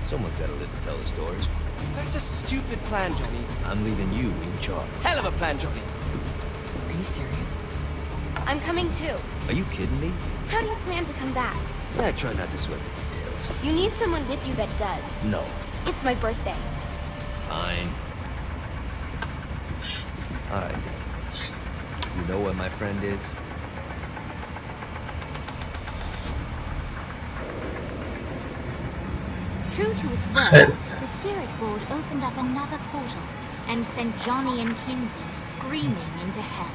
Someone's got to live to tell the story. That's a stupid plan, Johnny. I'm leaving you in charge. Hell of a plan, Johnny. Are you serious? I'm coming too. Are you kidding me? How do you plan to come back? Yeah, try not to sweat the details. You need someone with you that does. No. It's my birthday. Fine. Alright then. You know where my friend is? True to its word, the spirit board opened up another portal and sent Johnny and Kinsey screaming into hell.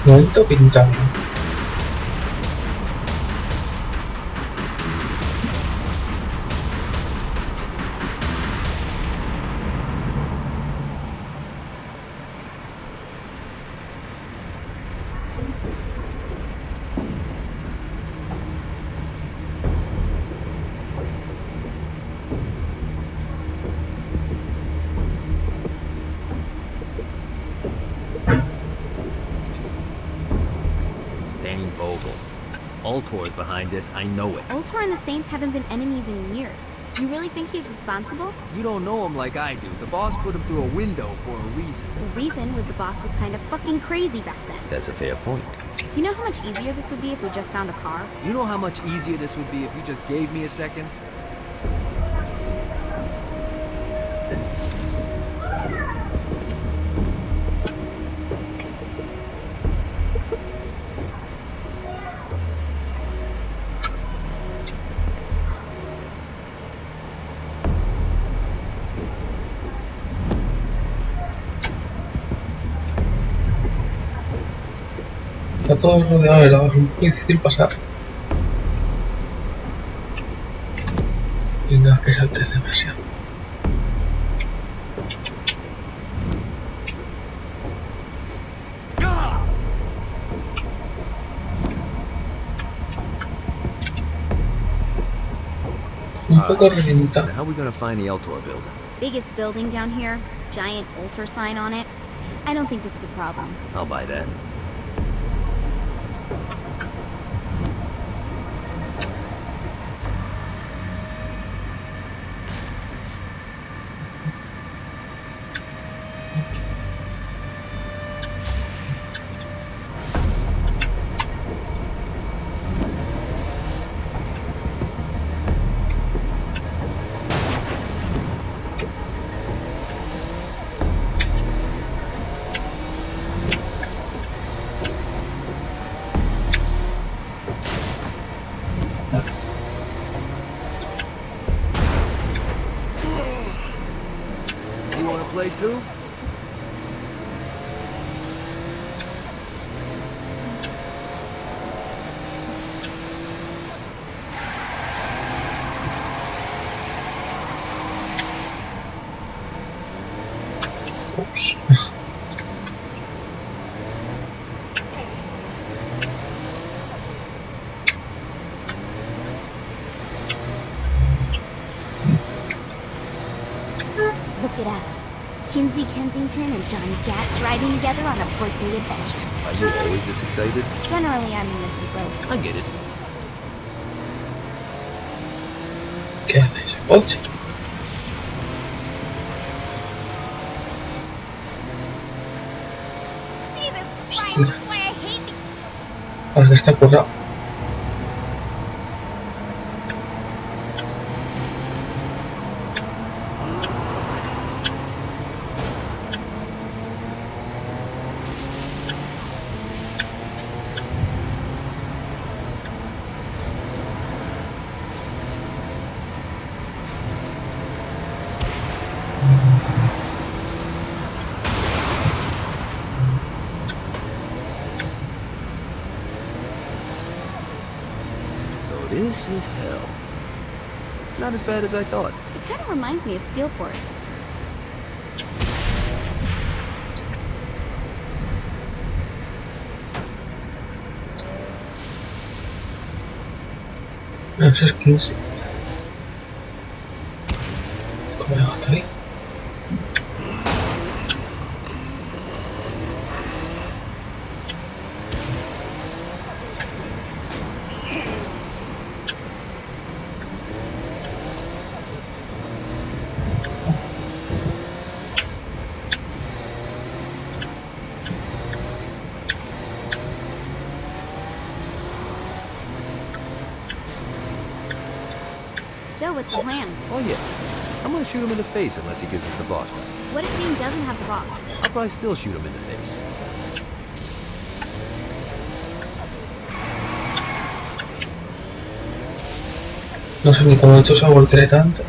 Momento pintado. Ultor is behind this, I know it. Ultor and the Saints haven't been enemies in years. You really think he's responsible? You don't know him like I do. The boss put him through a window for a reason. The reason was the boss was kind of fucking crazy back then. That's a fair point. You know how much easier this would be if we just found a car? You know how much easier this would be if you just gave me a second? Está todo rodeado de lava, es un poco difícil pasar. Y no es que saltes demasiado. Un poco reventado. How are we gonna find the Ultor building? Biggest building down here, giant Ultor sign on it. I don't think this is a problem. I'll buy that. Play too? Oops. Look at us. Kinsey Kensington and Johnny Gat driving together on a birthday adventure. Are you always this excited? Generally, I'm misanthrope. I get it. ¿Qué hace ese coche? Hostia. Ahora que está currado. This is hell. Not as bad as I thought. It kind of reminds me of Steelport. Eso es 15. ¿Cómo llego hasta ahí? So, what's the plan? Oh yeah. I'm gonna shoot him in the face unless he gives us the boss back. What if Dean doesn't have the boss? I'll probably still shoot him in the face. No sé ni cómo he hecho esa voltereta antes.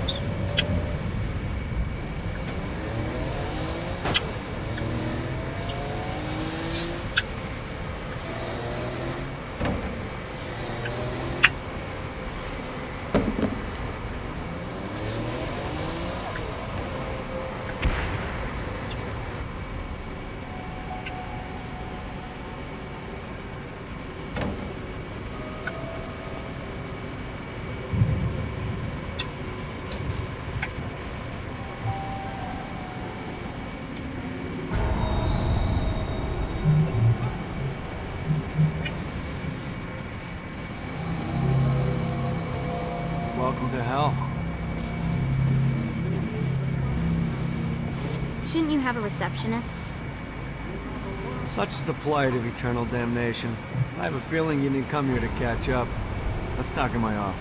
Welcome to hell. Shouldn't you have a receptionist? Such is the plight of eternal damnation. I have a feeling you didn't come here to catch up. Let's talk in my office.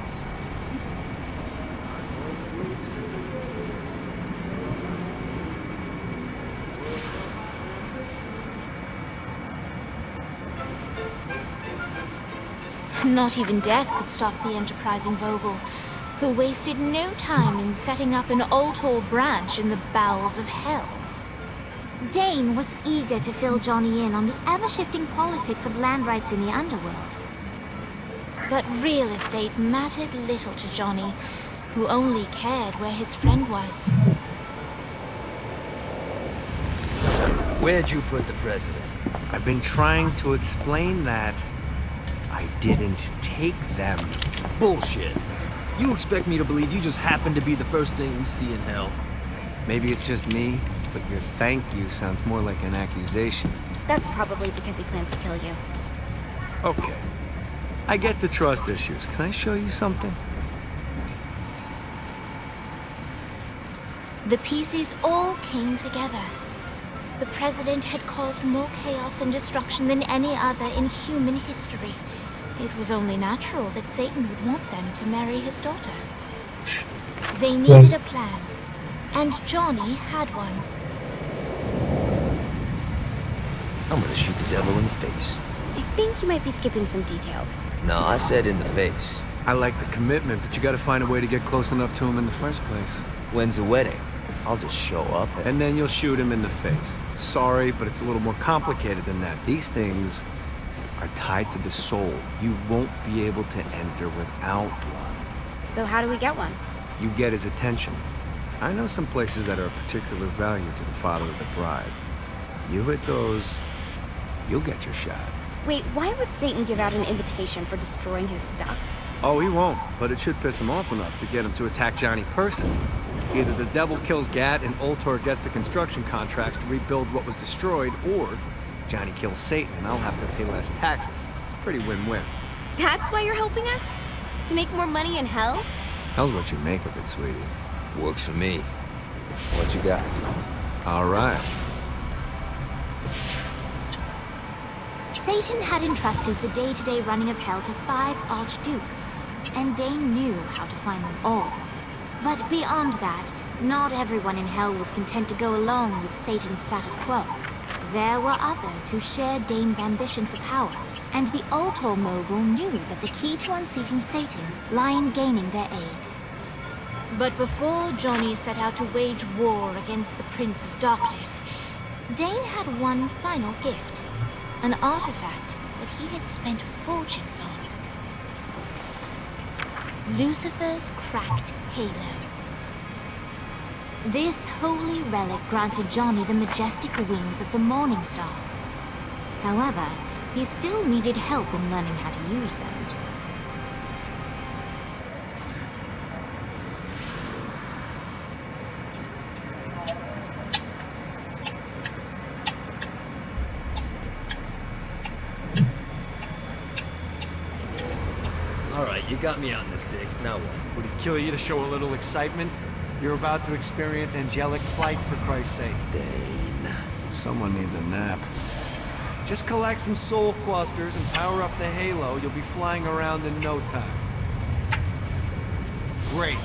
Not even death could stop the enterprising Vogel, who wasted no time in setting up an Ultor branch in the bowels of hell. Dane was eager to fill Johnny in on the ever-shifting politics of land rights in the underworld. But real estate mattered little to Johnny, who only cared where his friend was. Where'd you put the president? I've been trying to explain that. I didn't take them. Bullshit. You expect me to believe you just happened to be the first thing we see in hell? Maybe it's just me, but your thank you sounds more like an accusation. That's probably because he plans to kill you. Okay. I get the trust issues. Can I show you something? The pieces all came together. The president had caused more chaos and destruction than any other in human history. It was only natural that Satan would want them to marry his daughter. They needed a plan, and Johnny had one. I'm gonna shoot the devil in the face. I think you might be skipping some details. No, I said in the face. I like the commitment, but you gotta find a way to get close enough to him in the first place. When's the wedding? I'll just show up And then you'll shoot him in the face. Sorry, but it's a little more complicated than that. These things are tied to the soul. You won't be able to enter without one. So how do we get one? You get his attention. I know some places that are of particular value to the father of the bride. You hit those, you'll get your shot. Wait, why would Satan give out an invitation for destroying his stuff? Oh, he won't, but it should piss him off enough to get him to attack Johnny personally. Either the devil kills Gat and Ultor gets the construction contracts to rebuild what was destroyed, or Johnny kills Satan and I'll have to pay less taxes. It's pretty win-win. That's why you're helping us? To make more money in hell? Hell's what you make of it, sweetie. Works for me. What you got? All right. Satan had entrusted the day-to-day running of hell to 5 archdukes, and Dane knew how to find them all. But beyond that, not everyone in hell was content to go along with Satan's status quo. There were others who shared Dane's ambition for power, and the Ultor mogul knew that the key to unseating Satan lay in gaining their aid. But before Johnny set out to wage war against the Prince of Darkness, Dane had one final gift, an artifact that he had spent fortunes on. Lucifer's cracked halo. This holy relic granted Johnny the majestic wings of the Morning Star. However, he still needed help in learning how to use them. Alright, you got me on the sticks, now what? Would it kill you to show a little excitement? You're about to experience angelic flight, for Christ's sake. Dane. Someone needs a nap. Just collect some soul clusters and power up the halo. You'll be flying around in no time. Great.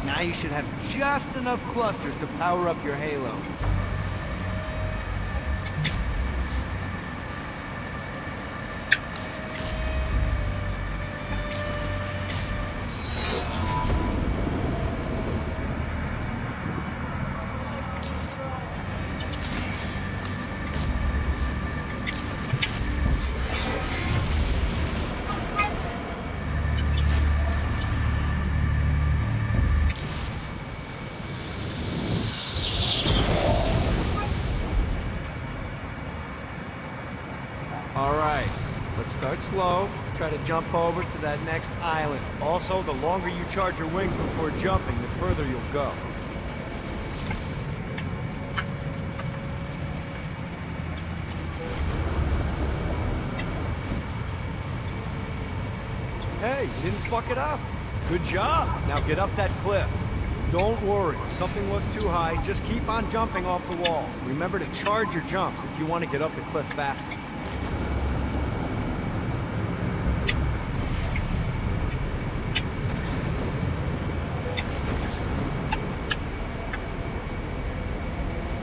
Now you should have just enough clusters to power up your halo. Alright, let's start slow. Try to jump over to that next island. Also, the longer you charge your wings before jumping, the further you'll go. Hey, you didn't fuck it up. Good job. Now get up that cliff. Don't worry, if something looks too high, just keep on jumping off the wall. Remember to charge your jumps if you want to get up the cliff faster.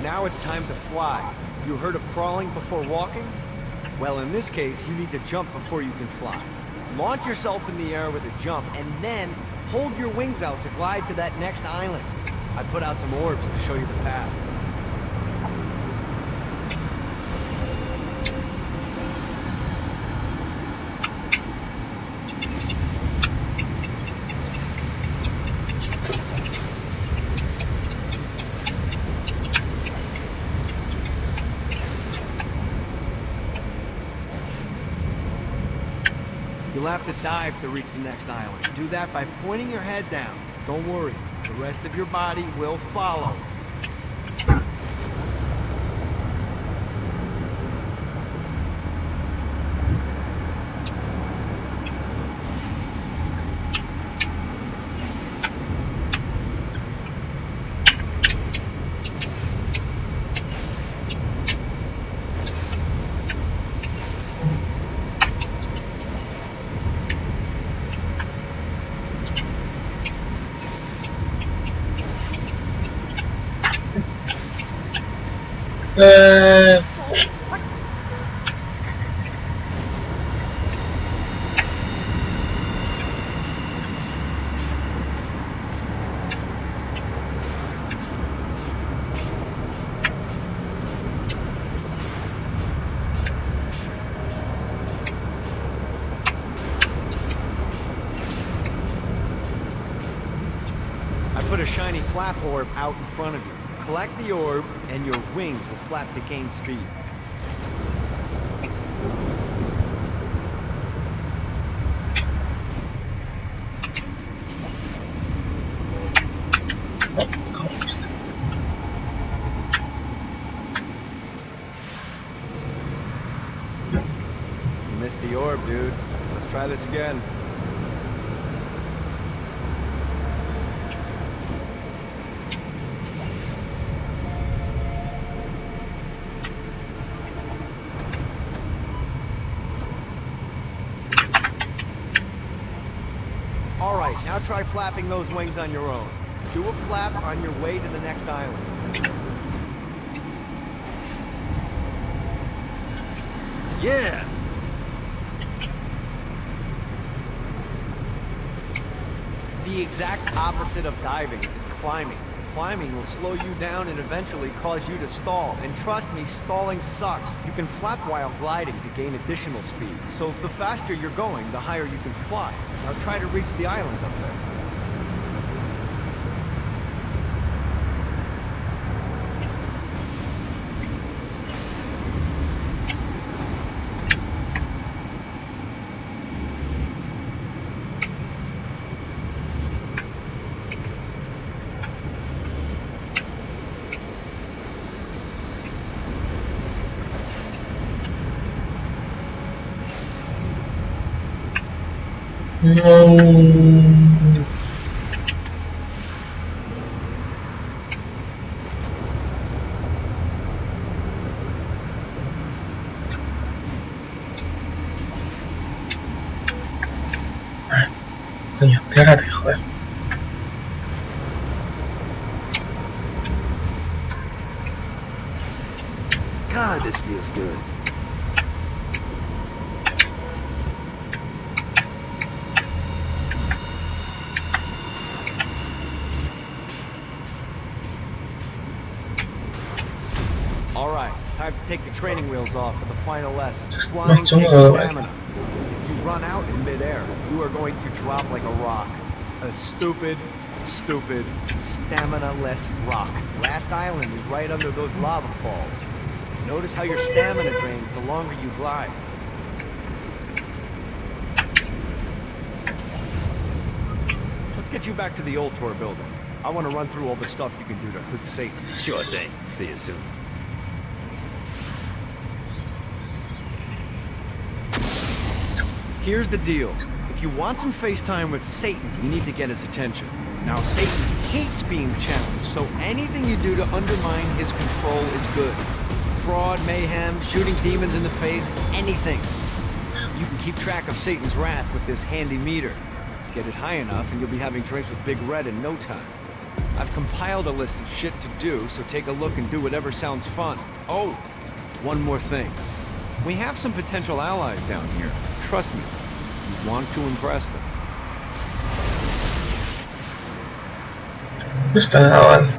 Now it's time to fly. You heard of crawling before walking? Well, in this case, you need to jump before you can fly. Launch yourself in the air with a jump, and then hold your wings out to glide to that next island. I put out some orbs to show you the path. You'll have to dive to reach the next island. Do that by pointing your head down. Don't worry, the rest of your body will follow. I put a shiny flap orb out in front of you. Collect the orb, and your wings will flap to gain speed. You missed the orb, dude. Let's try this again. Alright, now try flapping those wings on your own. Do a flap on your way to the next island. Yeah! The exact opposite of diving is climbing. Climbing will slow you down and eventually cause you to stall. And trust me, stalling sucks. You can flap while gliding to gain additional speed. So the faster you're going, the higher you can fly. Now try to reach the island up there. No. Coño, clárate, joder. God, this feels good. All right, time to take the training wheels off for the final lesson. Más Flying takes chungo, stamina. If you run out in midair, you are going to drop like a rock. A stupid, stamina-less rock. Last island is right under those lava falls. Notice how your stamina drains the longer you glide. Let's get you back to the old tour building. I want to run through all the stuff you can do to hurt Satan. Sure thing. See you soon. Here's the deal. If you want some FaceTime with Satan, you need to get his attention. Now, Satan hates being challenged, so anything you do to undermine his control is good. Fraud, mayhem, shooting demons in the face, anything. You can keep track of Satan's wrath with this handy meter. Get it high enough and you'll be having drinks with Big Red in no time. I've compiled a list of shit to do, so take a look and do whatever sounds fun. Oh, one more thing. We have some potential allies down here. Trust me, you want to impress them. No está nada mal.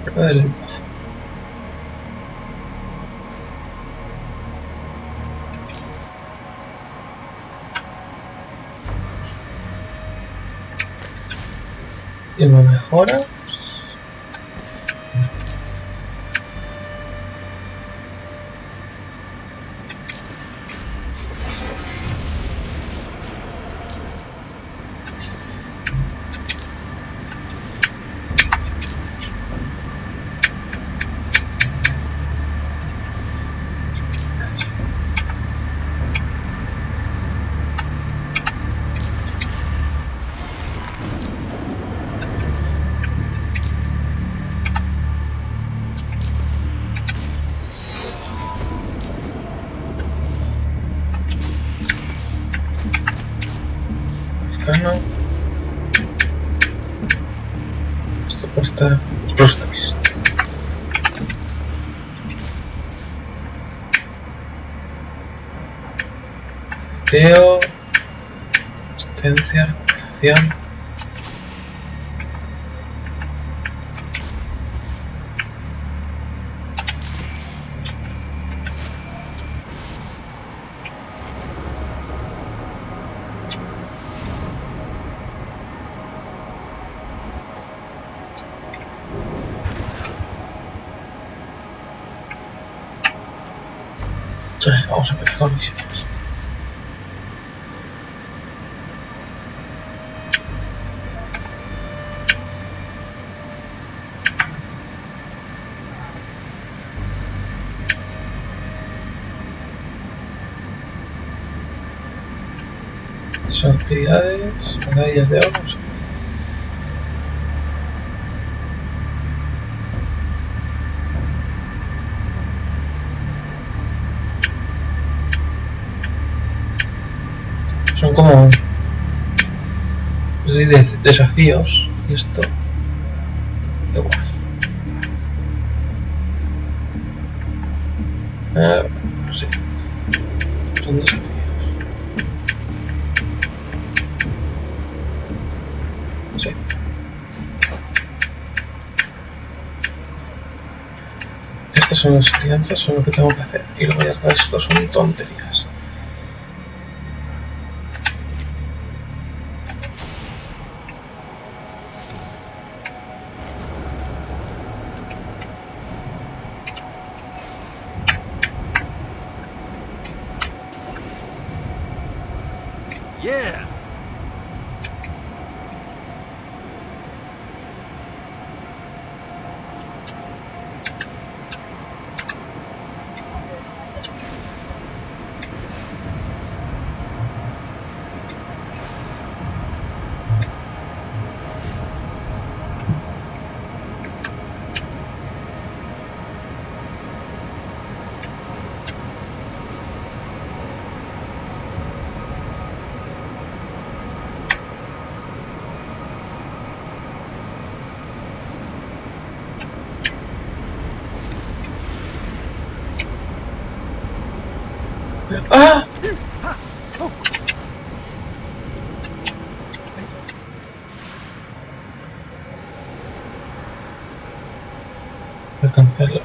Prueba del lenguaje. Tengo mejora. Americano. Esto cuesta próstamis. Teo. Potencia, recuperación. Vamos a empezar con misiones. Son actividades, medallas de oro. Son como sí, desafíos y esto igual. Sí, son desafíos. Sí. Estas son las crianzas, son lo que tengo que hacer. Y luego ya el resto son tonterías. Yeah. ¡Ah! Alcanzarlo.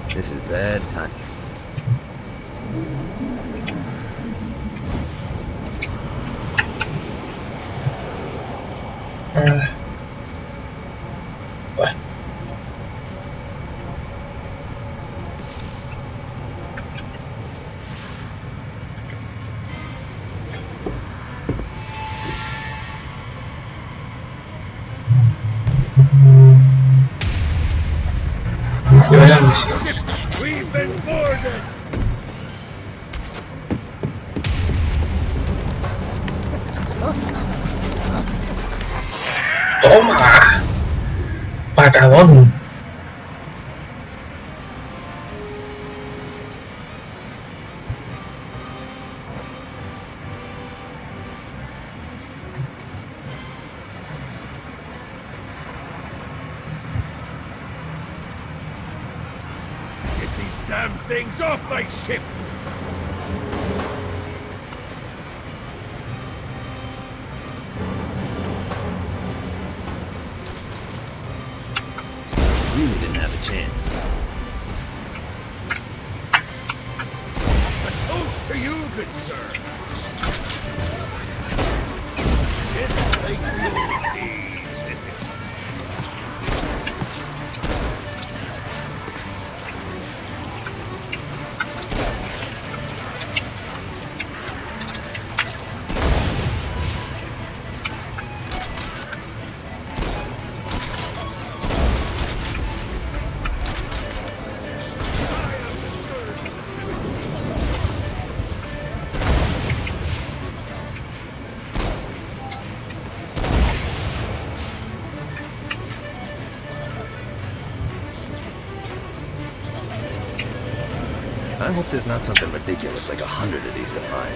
This is bad time. Bueno. Fue la misión. We've been boarded. ¡Toma! ¡Patadón! Get these damn things off my ship. Really didn't have a chance. A toast to you, good sir. Just like the old days. I hope there's not something ridiculous like 100 of these to find.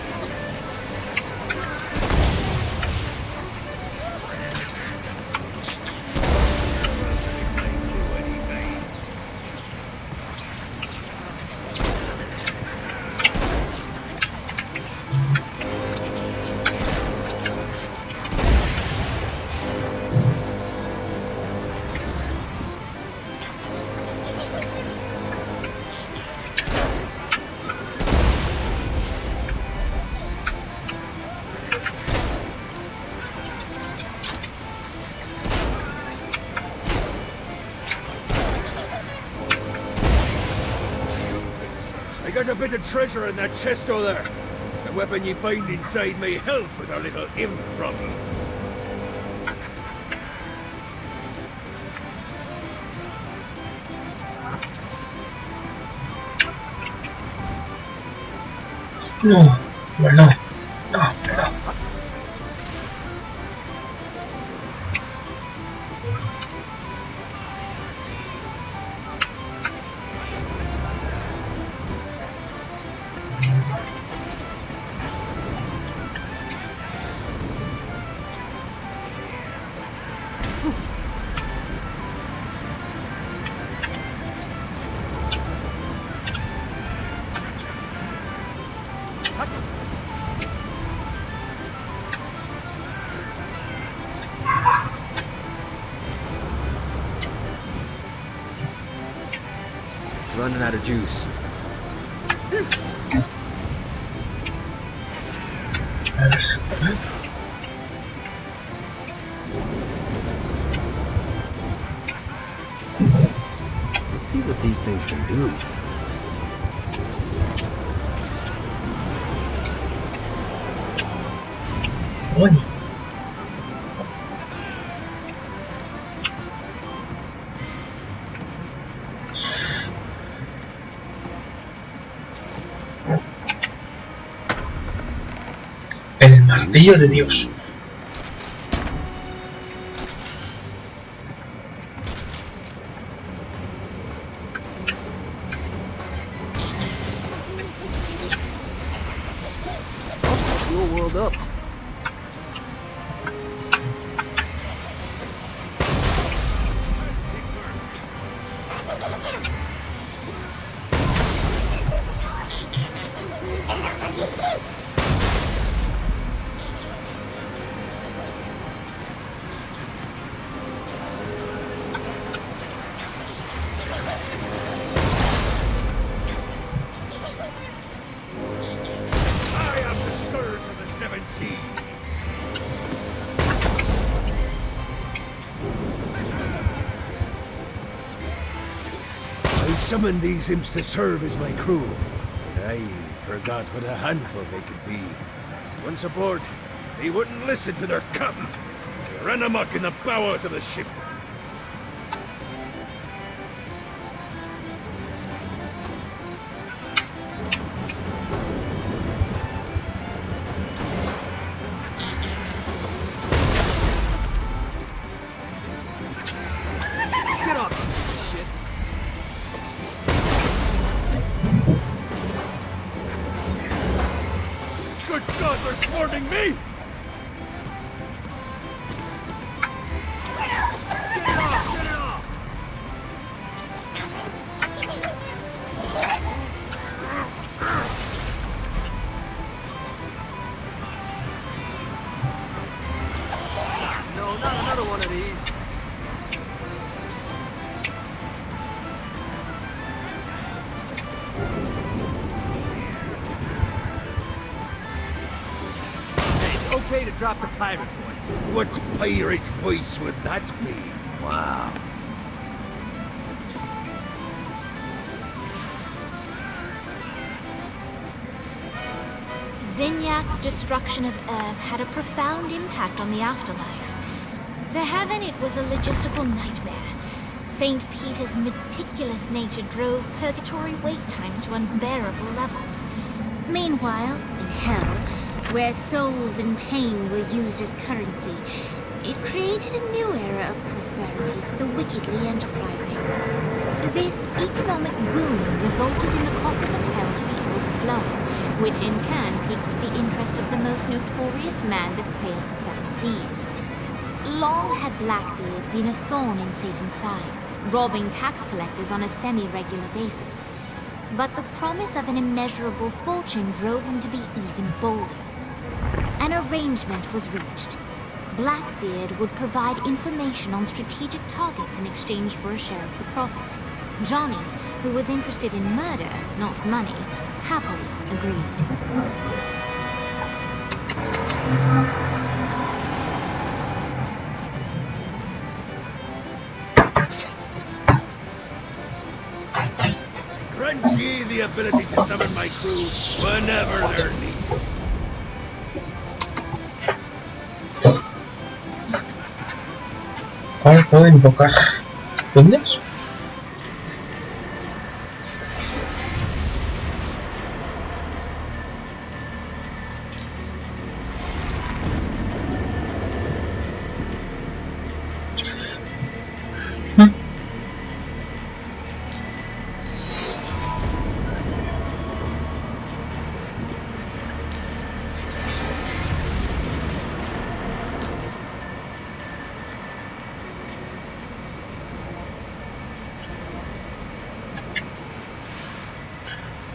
Got a bit of treasure in that chest over there. The weapon you find inside may help with our little imp problem. No, bueno, no, no. running out of juice. A ver si... Let's see what these things can do. Coño. El martillo de Dios. Fuel world up. I am the scourge of the seven seas. I summoned these imps to serve as my crew. I forgot what a handful they could be. Once aboard, they wouldn't listen to their captain. They ran amok in the bowels of the ship. Get off shit. Good God, they're swarming me! Get it off! No, not another one of these. Hey, it's okay to drop the pirate voice. What pirate voice would that be? Wow. Zinyak's destruction of Earth had a profound impact on the afterlife. To heaven, it was a logistical nightmare. St. Peter's meticulous nature drove purgatory wait times to unbearable levels. Meanwhile, in hell, where souls in pain were used as currency, it created a new era of prosperity for the wickedly enterprising. This economic boom resulted in the coffers of hell to be overflowing, which in turn piqued the interest of the most notorious man that sailed the seven seas. Long had Blackbeard been a thorn in Satan's side, robbing tax collectors on a semi-regular basis. But the promise of an immeasurable fortune drove him to be even bolder. An arrangement was reached. Blackbeard would provide information on strategic targets in exchange for a share of the profit. Johnny, who was interested in murder, not money, happily agreed. Grant ye the ability to summon my crew whenever they're needed. ¿Cuál puedo invocar? ¿Duendes?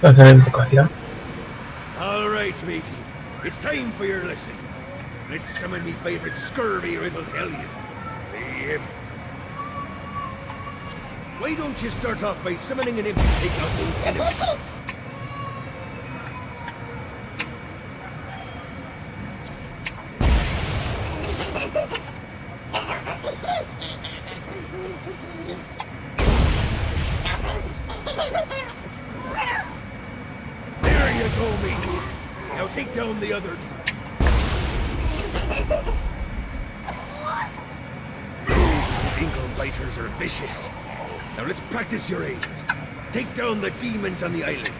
Hacer la invocación. All right, matey. It's time for your lesson. Let's summon me favorite scurvy riddled hellion, the imp. Why don't you start off by summoning an imp to take out those enemies? There you go, matey. Now take down the other two. Those ankle biters are vicious. Now let's practice your aim. Take down the demons on the islands.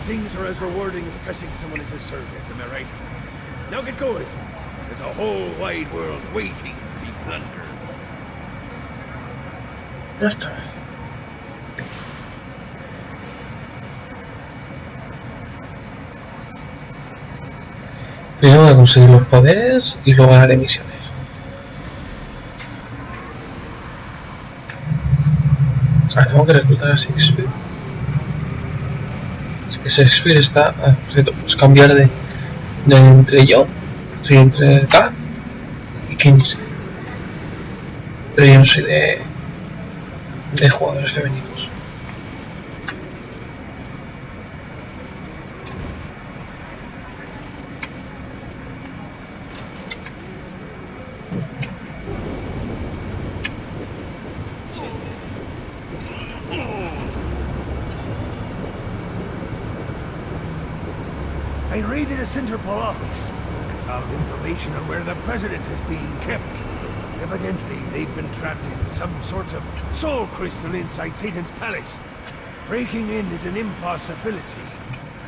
Things are as rewarding as pressing someone into service, am I right? Now get going. There's a whole wide world waiting to be plundered. Ya está. Primero voy a conseguir los poderes y luego haré misiones. Ah, tengo que reclutar a Shakespeare. Es que Shakespeare está... Ah, por cierto, pues cambiar de entre yo, sí, entre Kat y Kinsey. Pero yo no soy de jugadores femeninos. I raided a Centerpol office. Found information on where the president is being kept. Evidently, they've been trapped in some sort of soul crystal inside Satan's palace. Breaking in is an impossibility.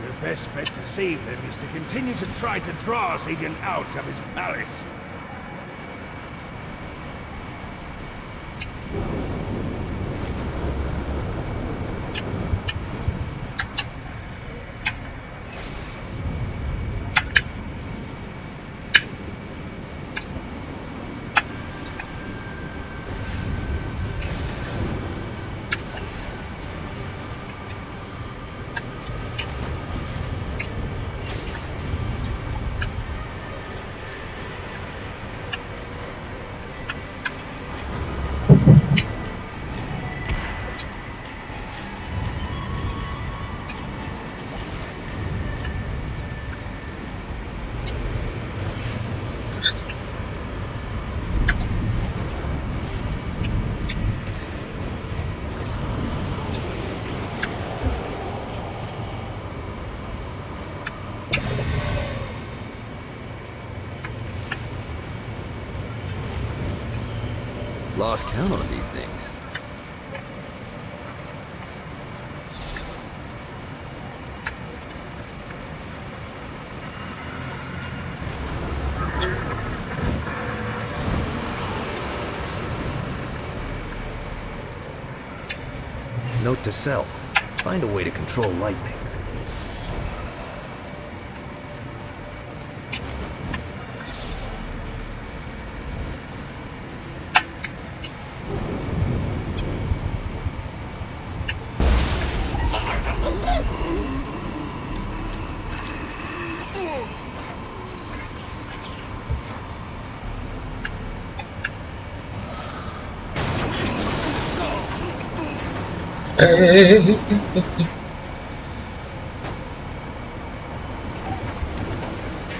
Your best bet to save them is to continue to try to draw Satan out of his palace. Lost count on these things. Note to self. Find a way to control lightning.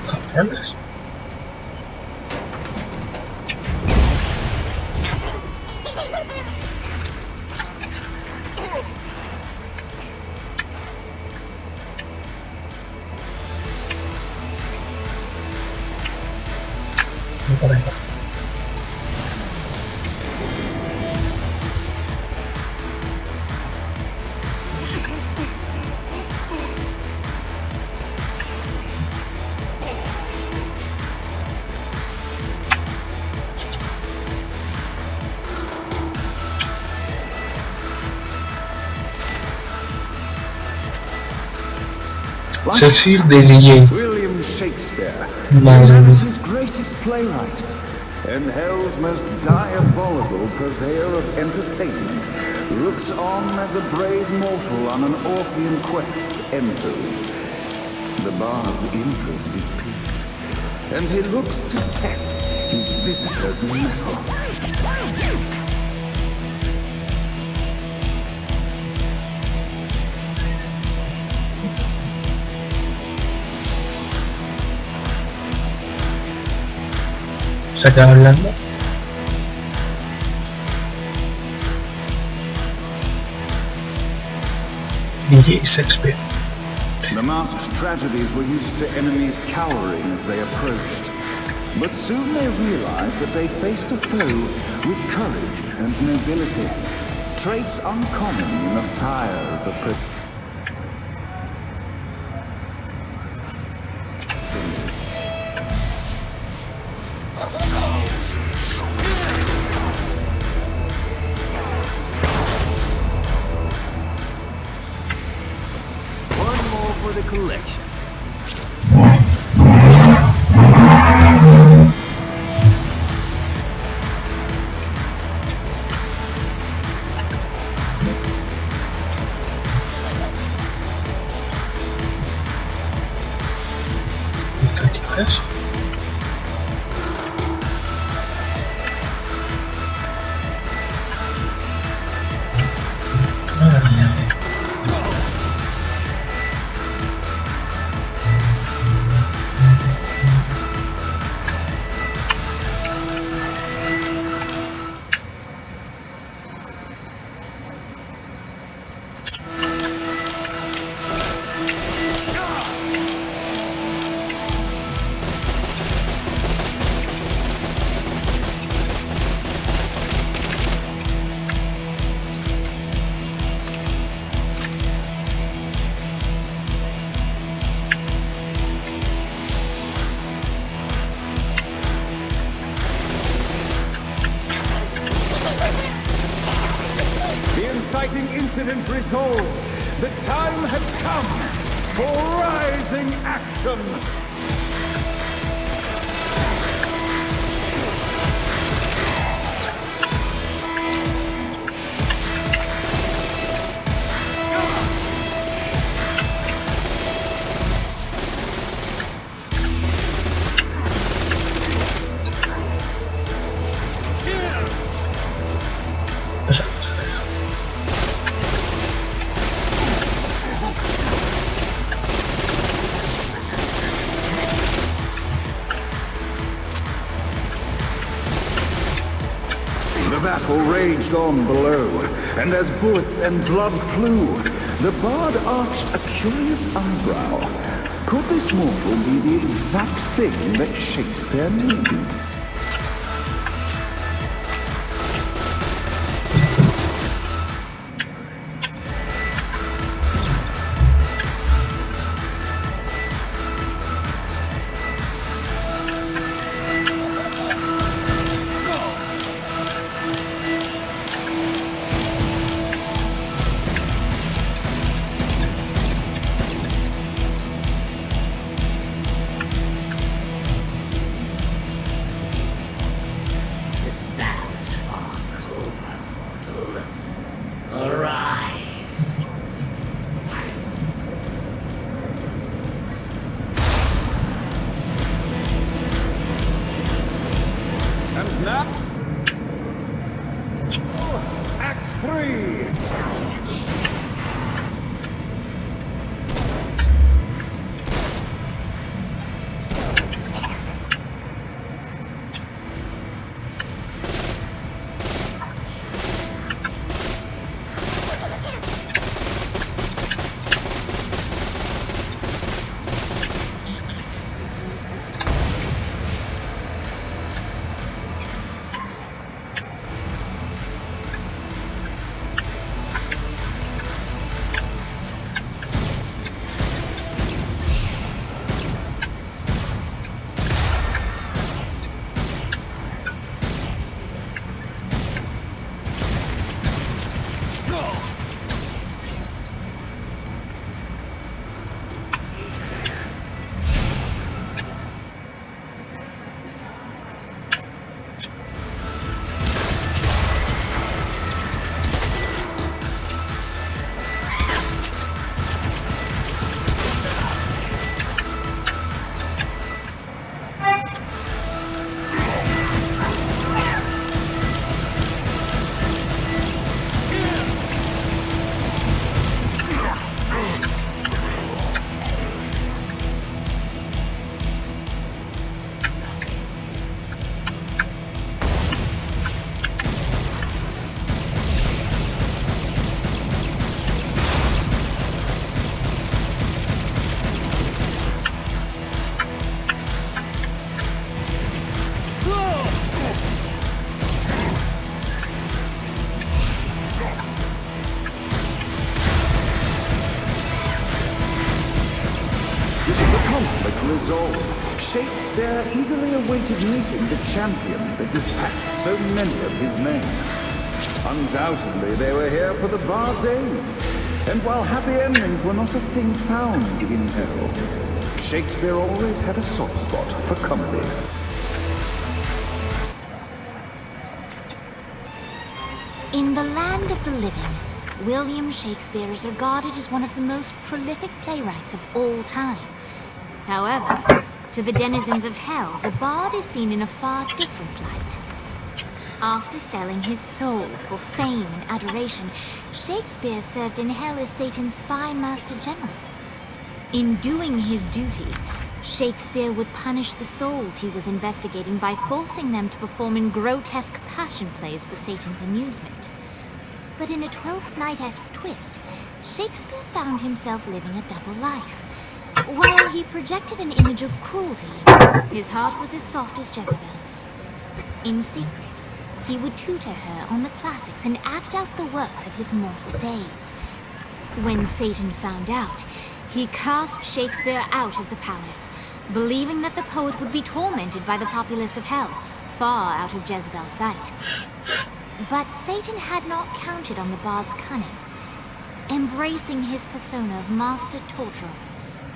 Cabrones. Por ahí. Shakespeare de Lille. William Shakespeare. Madre mía. humanity's greatest playwright, and hell's most diabolical purveyor of entertainment, looks on as a brave mortal on an Orphean quest enters. The bard's interest is piqued, and he looks to test his visitor's mettle. Se acaba hablando. DJ Shakespeare. The masked tragedies were used to enemies cowering as they approached. But soon they realized that they faced a foe with courage and nobility, traits uncommon in the fires of One more for the collection. ¿Estás? Madre mía. the inciting incident resolved. The time had come for rising action. The battle raged on below, and as bullets and blood flew, the bard arched a curious eyebrow. Could this mortal be the exact thing that Shakespeare needed? resolved, Shakespeare eagerly awaited meeting the champion that dispatched so many of his men. Undoubtedly, they were here for the Bard's aid. And while happy endings were not a thing found in hell, Shakespeare always had a soft spot for comedies. In the land of the living, William Shakespeare is regarded as one of the most prolific playwrights of all time. However, to the denizens of hell, the bard is seen in a far different light. After selling his soul for fame and adoration, Shakespeare served in hell as Satan's spy master general. In doing his duty, Shakespeare would punish the souls he was investigating by forcing them to perform in grotesque passion plays for Satan's amusement. But in a Twelfth Night-esque twist, Shakespeare found himself living a double life. While he projected an image of cruelty, his heart was as soft as Jezebel's. In secret, he would tutor her on the classics and act out the works of his mortal days. When Satan found out, he cast Shakespeare out of the palace, believing that the poet would be tormented by the populace of hell, far out of Jezebel's sight. But Satan had not counted on the bard's cunning. Embracing his persona of master torturer,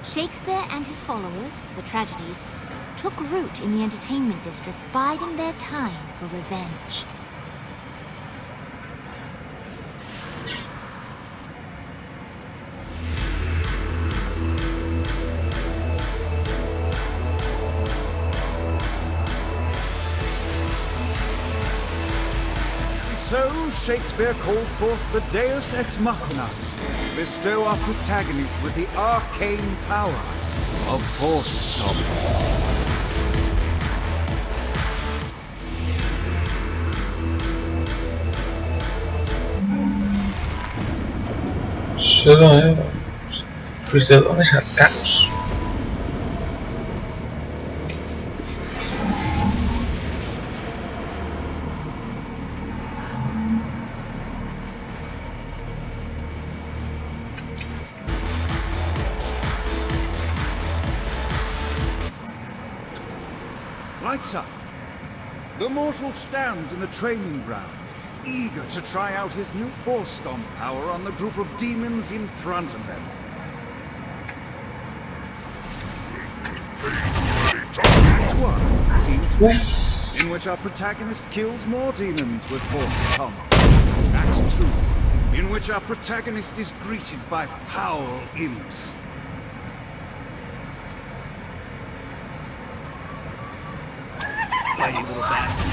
Shakespeare and his followers, the tragedies, took root in the entertainment district, biding their time for revenge. So Shakespeare called forth the Deus Ex Machina to bestow our protagonist with the arcane power of force stomping. Solo precededores arcanos. Lights up. The mortal stands in the training grounds, eager to try out his new force stomp power on the group of demons in front of them. Act 1, Scene 2, in which our protagonist kills more demons with force stomp. Act 2, in which our protagonist is greeted by foul imps. Fighting little bastard.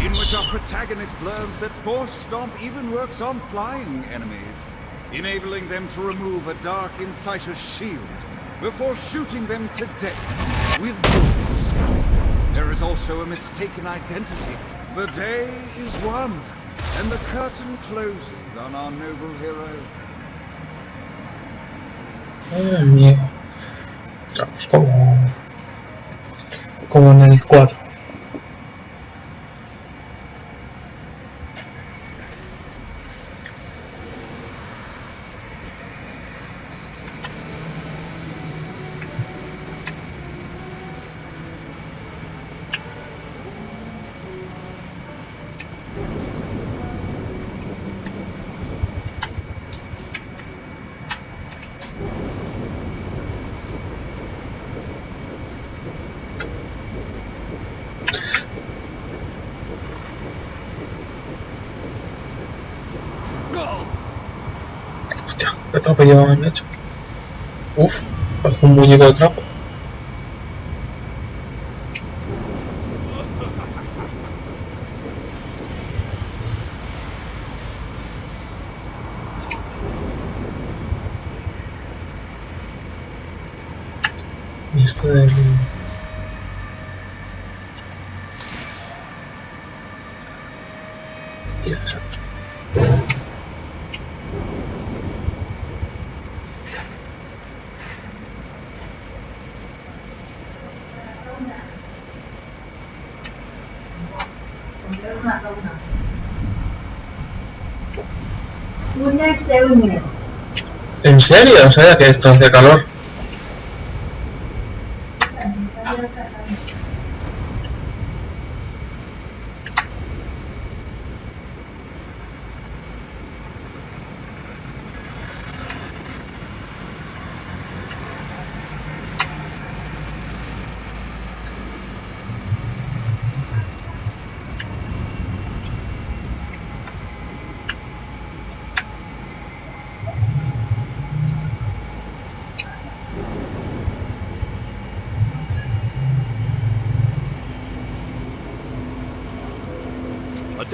In which our protagonist learns that Force Stomp even works on flying enemies, enabling them to remove a Dark Inciter's shield before shooting them to death with bullets. There is also a mistaken identity. The day is won, and the curtain closes on our noble hero. Mierda. Estamos como en el 4. ¿Qué atropellado han hecho? Uf, parece un muñeco de trapo. Y esto del... Sí, exacto. ¿En serio? No sabía que esto hacía calor.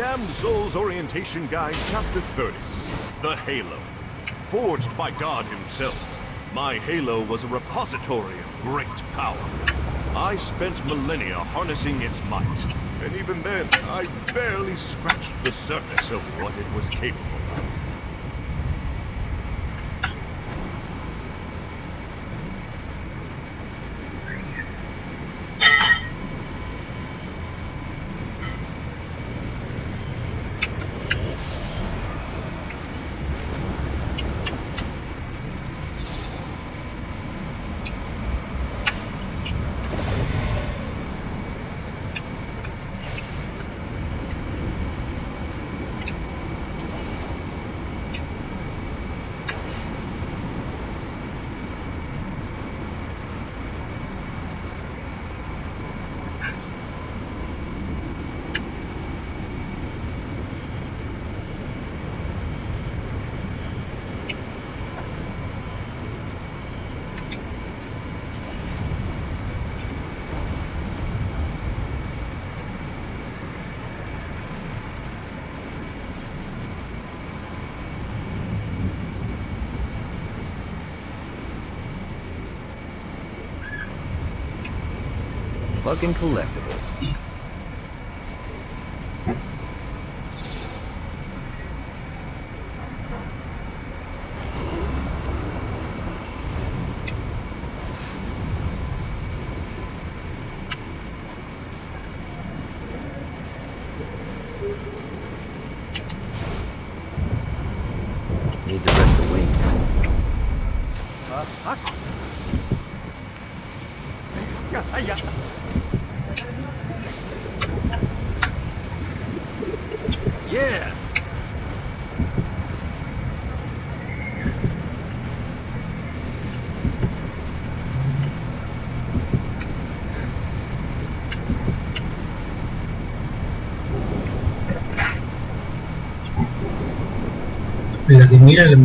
Damsel's Orientation Guide, Chapter 30. The Halo. Forged by God himself, my Halo was a repository of great power. I spent millennia harnessing its might, and even then, I barely scratched the surface of what it was capable of. Fucking collectibles. Need the rest of wings. Yeah! Vladimir el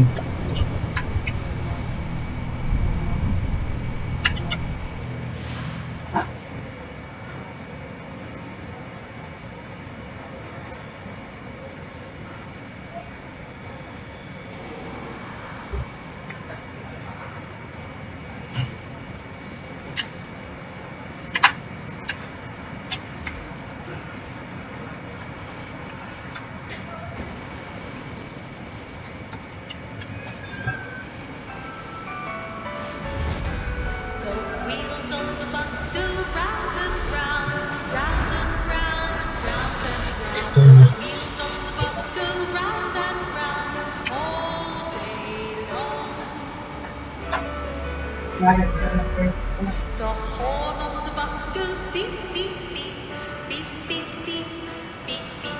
The horn on the bus goes beep, beep, beep, beep, beep, beep, beep, beep, beep.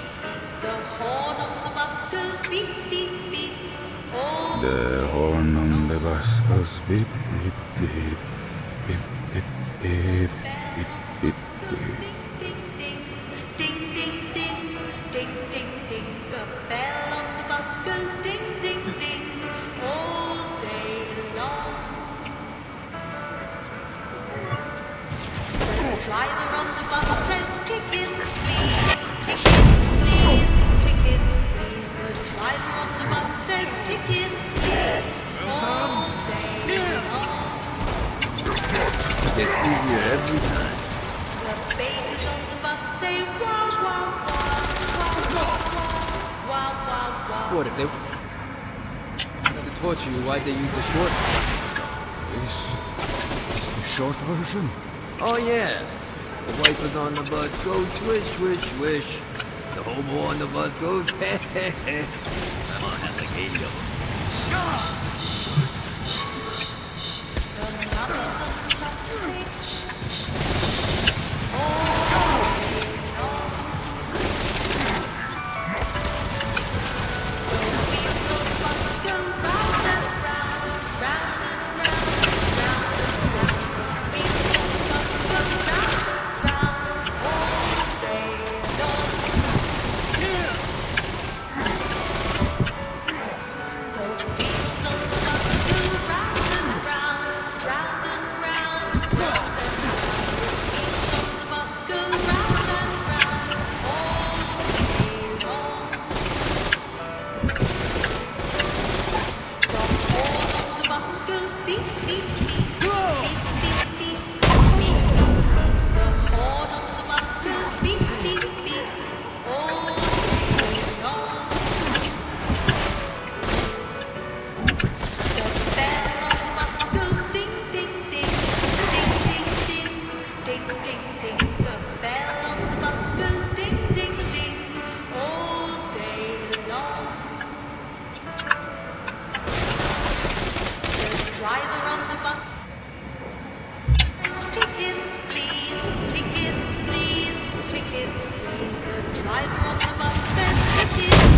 Driver on the bus says tickets, please. Tickets, please. The driver on the bus says tickets, please. All day long. Gets easier every time. The babies on the bus say wow, wow, wow, wow, wow, wow, wow, wow. What if they had to torture you? Why'd they use the short version? Is the short version? Oh yeah. The wipers on the bus go swish, swish, swish. The hobo on the bus goes heh heh heh. I'm on alligator.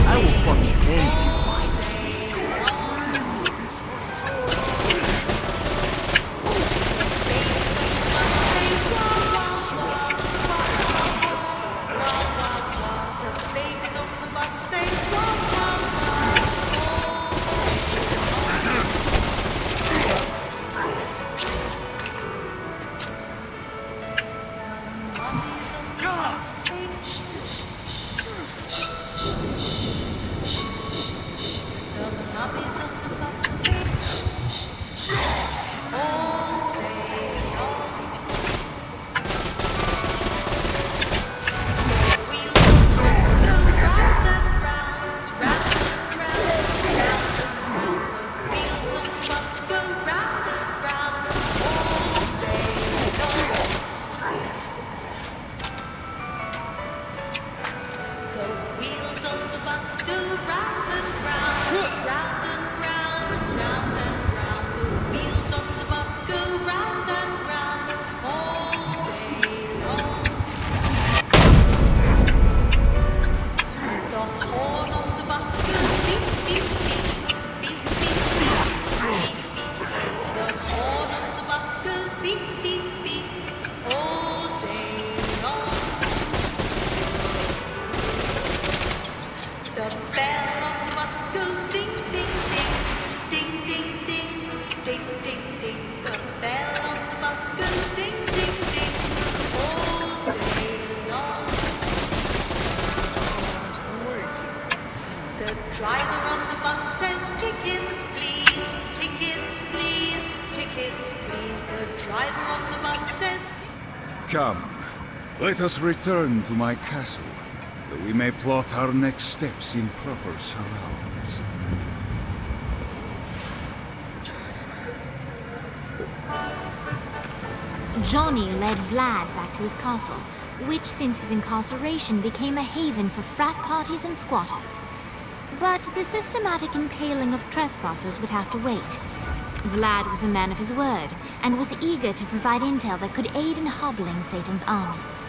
I will punch any Come, let us return to my castle, so we may plot our next steps in proper surrounds. Johnny led Vlad back to his castle, which since his incarceration became a haven for frat parties and squatters. But the systematic impaling of trespassers would have to wait. Vlad was a man of his word, and was eager to provide intel that could aid in hobbling Satan's armies.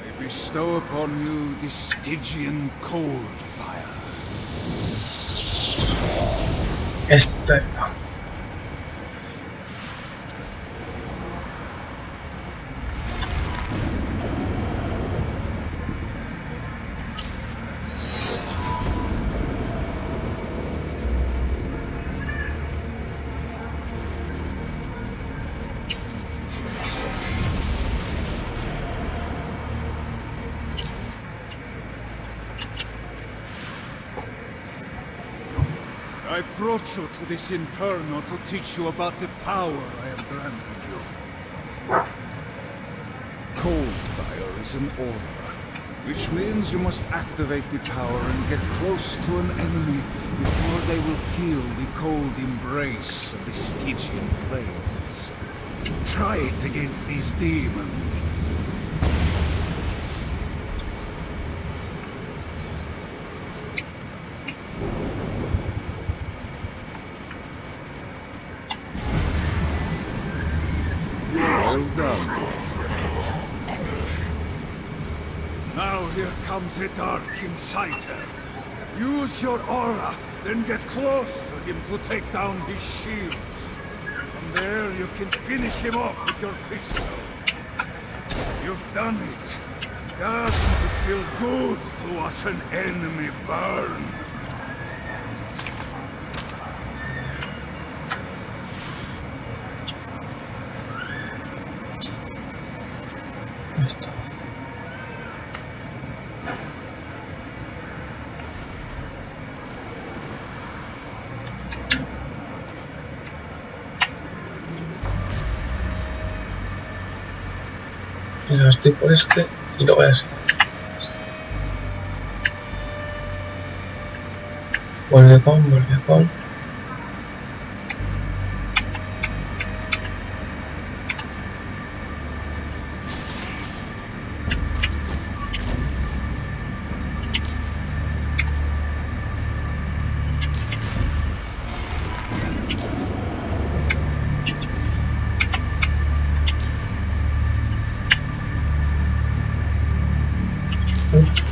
I bestow upon you the Stygian cold fire. I brought you to this inferno to teach you about the power I have granted you. Cold fire is an aura, which means you must activate the power and get close to an enemy before they will feel the cold embrace of the Stygian flames. Try it against these demons. Well done. Now here comes a dark inciter. Use your aura, then get close to him to take down his shields. From there you can finish him off with your pistol. You've done it. Doesn't it feel good to watch an enemy burn? esto. Y ahora estoy por este y lo voy a hacer. Vuelve con.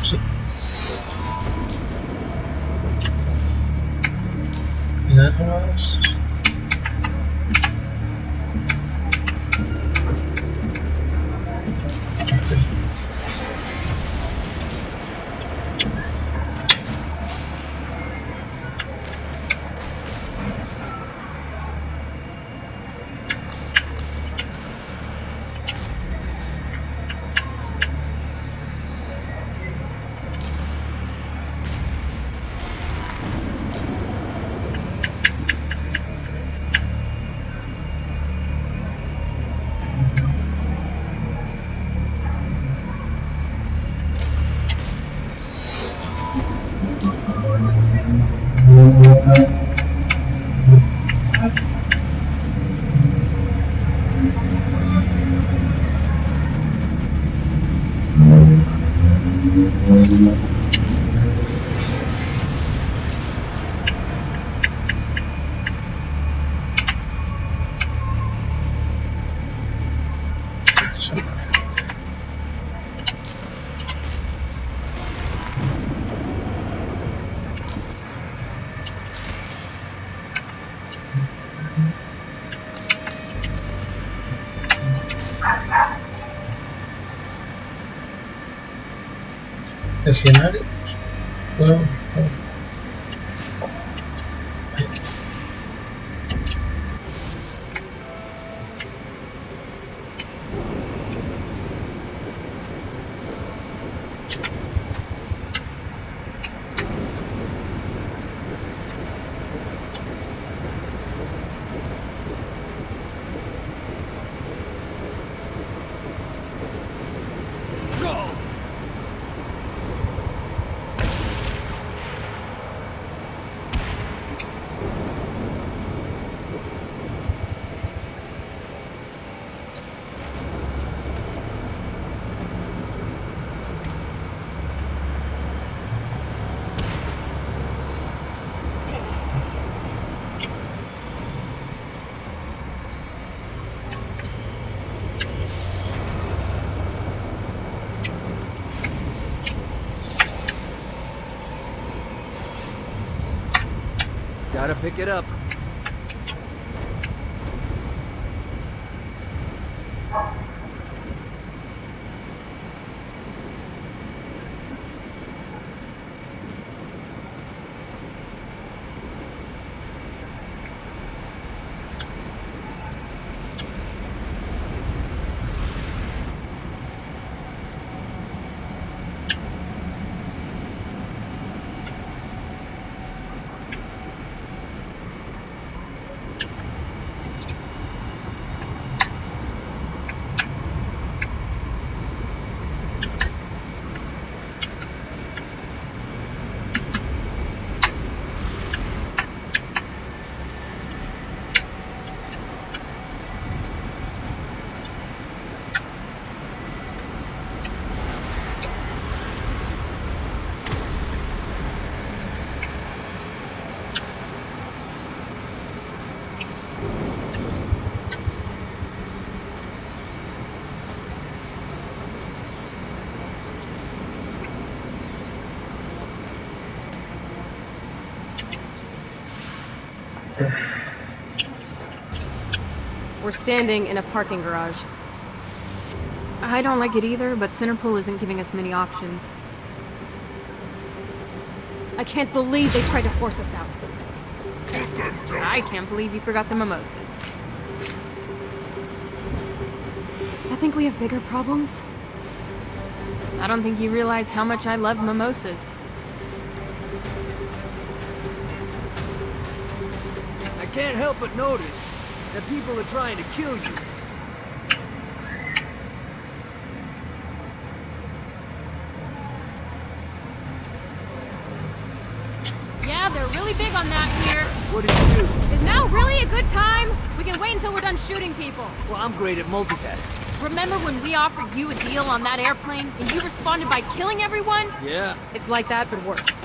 Sí. Cuidarnos. Legionarios. Bueno, Gotta pick it up. We're standing in a parking garage. I don't like it either, but Centerpool isn't giving us many options. I can't believe they tried to force us out. I can't believe you forgot the mimosas. I think we have bigger problems. I don't think you realize how much I love mimosas. I can't help but notice that people are trying to kill you. Yeah, they're really big on that here. What did you do? Is now really a good time? We can wait until we're done shooting people. Well, I'm great at multitasking. Remember when we offered you a deal on that airplane and you responded by killing everyone? Yeah. It's like that, but worse.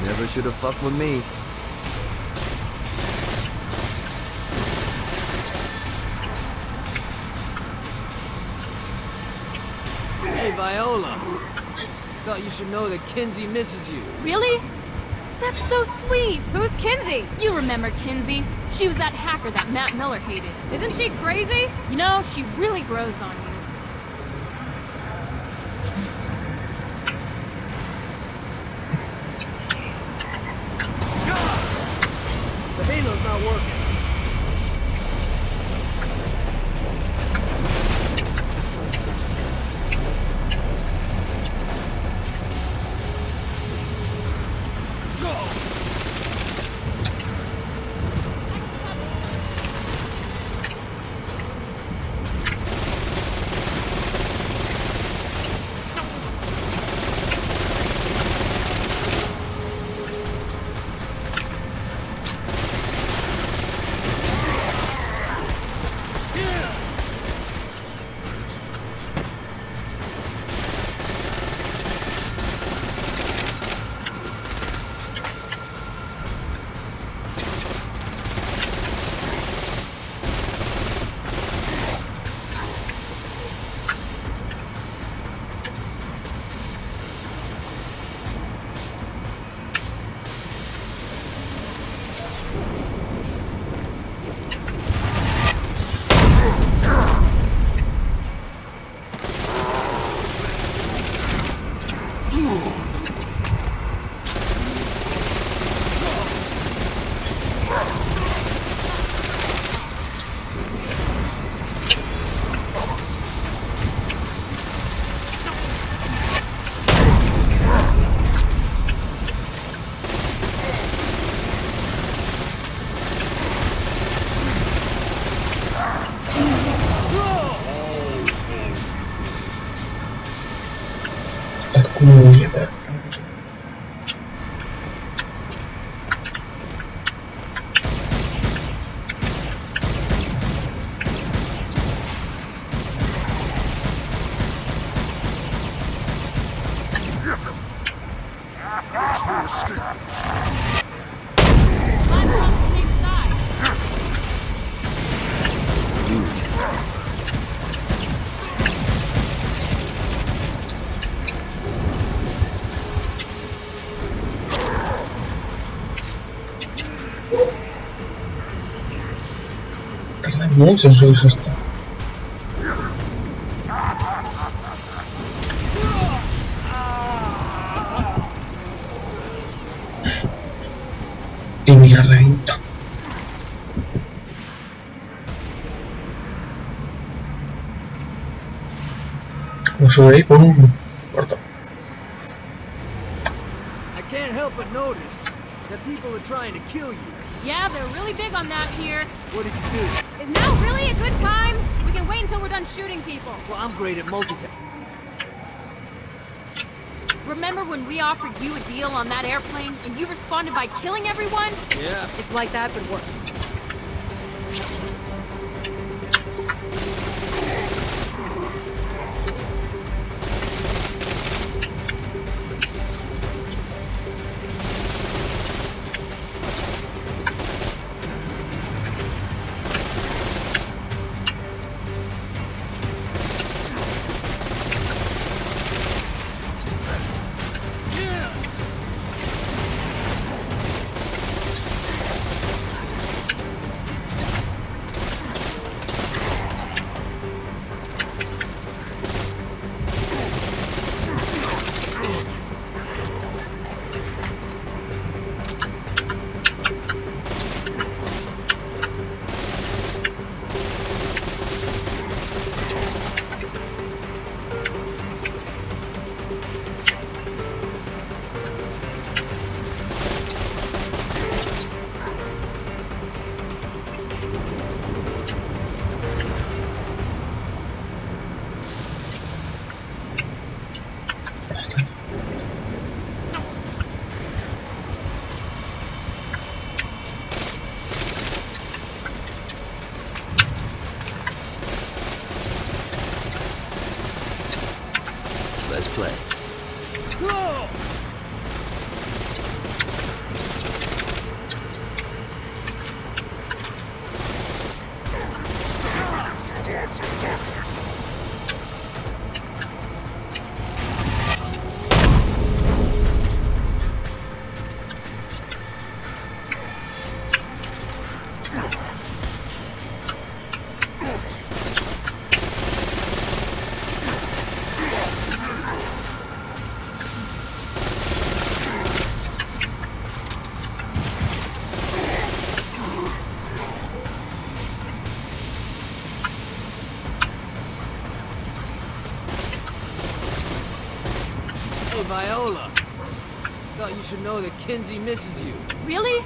Never should have fucked with me. Hey, Viola. Thought you should know that Kinsey misses you. Really? That's so sweet. Who's Kinsey? You remember Kinsey. She was that hacker that Matt Miller hated. Isn't she crazy? You know, she really grows on you. The halo's not working. Mierda. Glad we're on the same side. Tarda mucho en subirse esto. Y me reventó. Como sube ahí, ¡pum! Corto. I can't help but notice that people are trying to kill you. Yeah, they're really big on that here. What did you do? Is now really a good time? We can wait until we're done shooting people. Well, I'm great at multitasking. Remember when we offered you a deal on that airplane and you responded by killing everyone? Yeah. It's like that, but worse. Let's play. Hey, Viola. Thought you should know that Kinsey misses you. Really?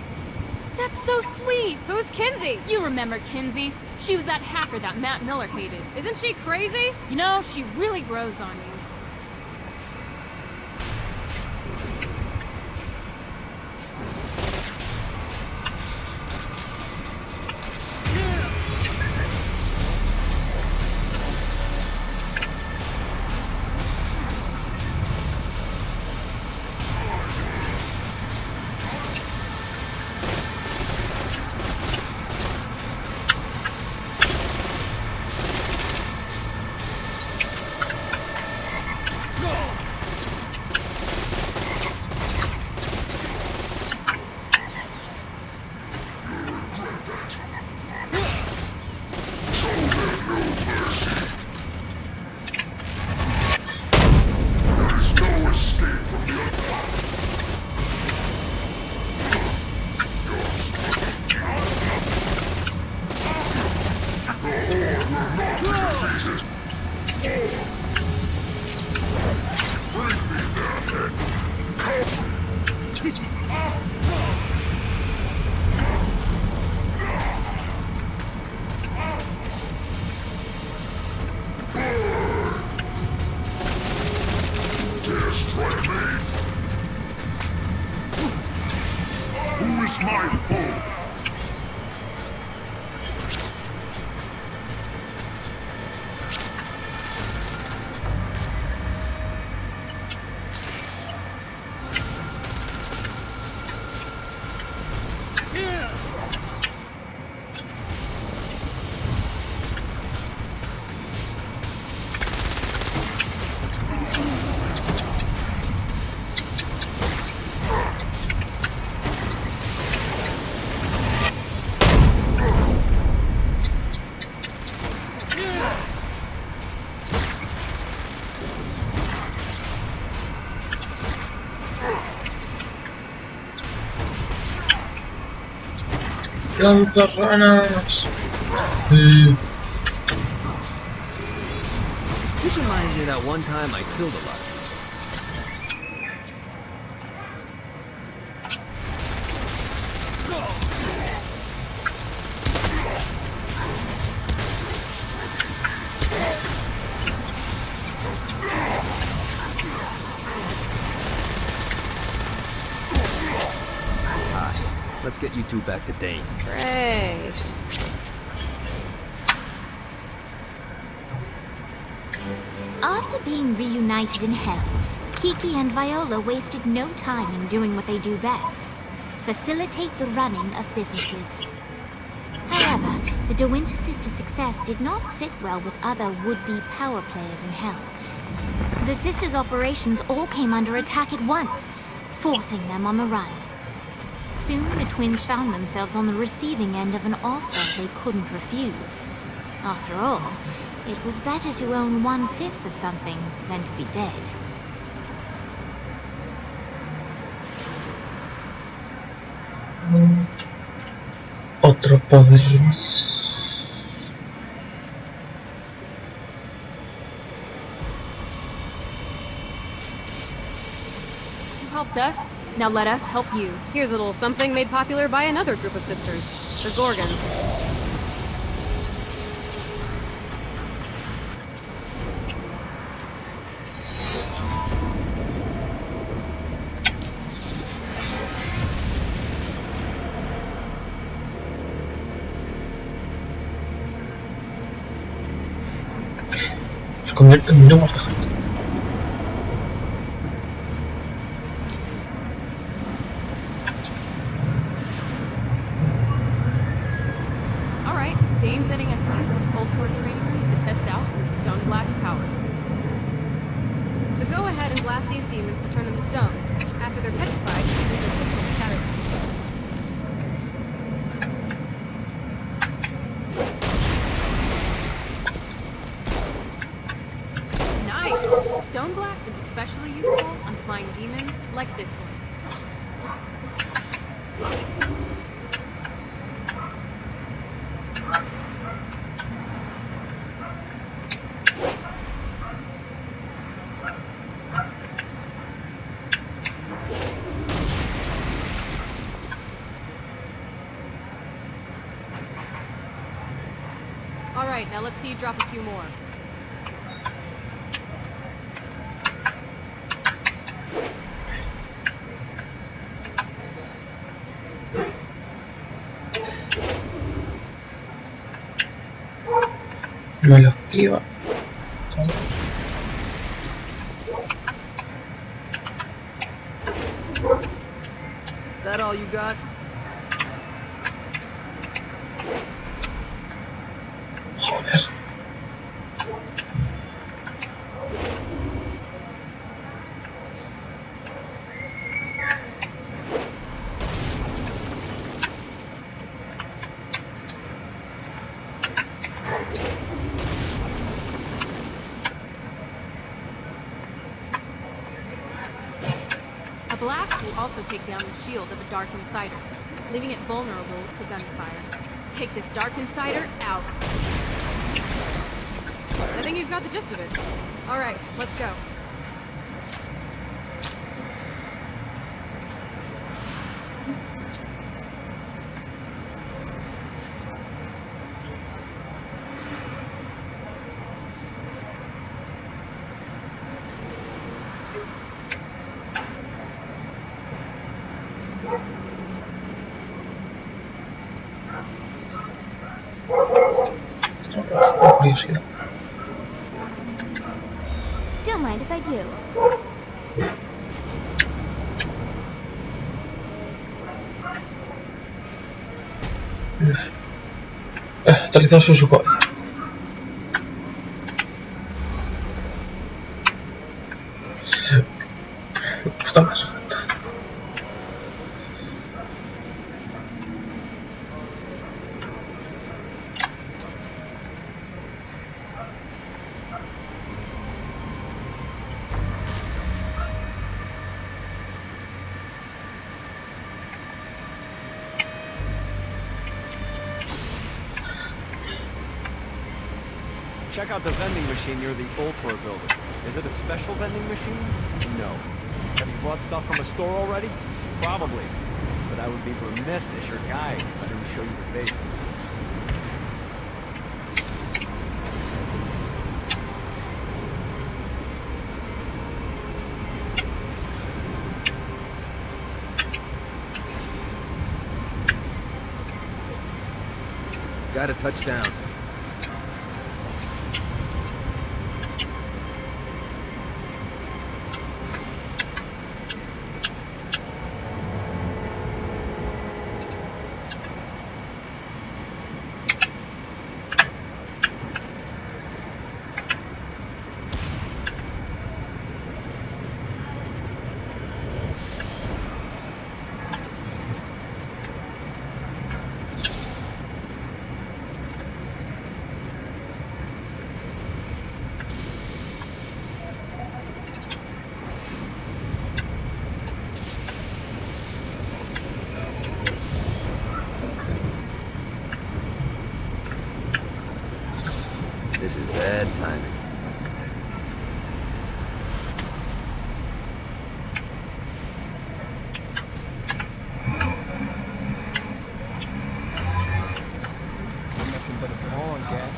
That's so sweet. Who's Kinsey? You remember Kinsey. She was that hacker that Matt Miller hated. Isn't she crazy? You know, she really grows on you. ¡Lanzarranas! This reminds me of that one time I killed a lot of Let's get you two back to Dane. Great. After being reunited in Hell, Kiki and Viola wasted no time in doing what they do best: facilitate the running of businesses. However, the De Winter sisters' success did not sit well with other would-be power players in Hell. The sisters' operations all came under attack at once, forcing them on the run. Soon, the twins found themselves on the receiving end of an offer they couldn't refuse. After all, it was better to own 1/5 of something than to be dead. Otro podríamos. You helped us. Now let us help you. Here's a little something made popular by another group of sisters, the Gorgons. Se convierte en gnomos de gente. Dane's letting us use Ultor training room to test out your stone blast power. So go ahead and blast these demons to turn them to stone. After they're petrified, use your pistol to shatter them. Nice! Stone blast is especially useful on flying demons like this one. Alright, now let's see you drop a few more. Me lo esquiva. That all you got? Joder. A blast will also take down the shield of a Dark Insider, leaving it vulnerable to gunfire. Take this Dark Insider out. I think you've got the gist of it. Alright, let's go. Por curiosidad. Don't mind if I do. Actualizado su cabeza. Está más alta. Check out the vending machine near the Ultor building. Is it a special vending machine? No. Have you bought stuff from a store already? Probably. But I would be remiss as your guide if I didn't show you the basics. Got a touchdown. This is bad timing. Nothing but a pawn, Gat.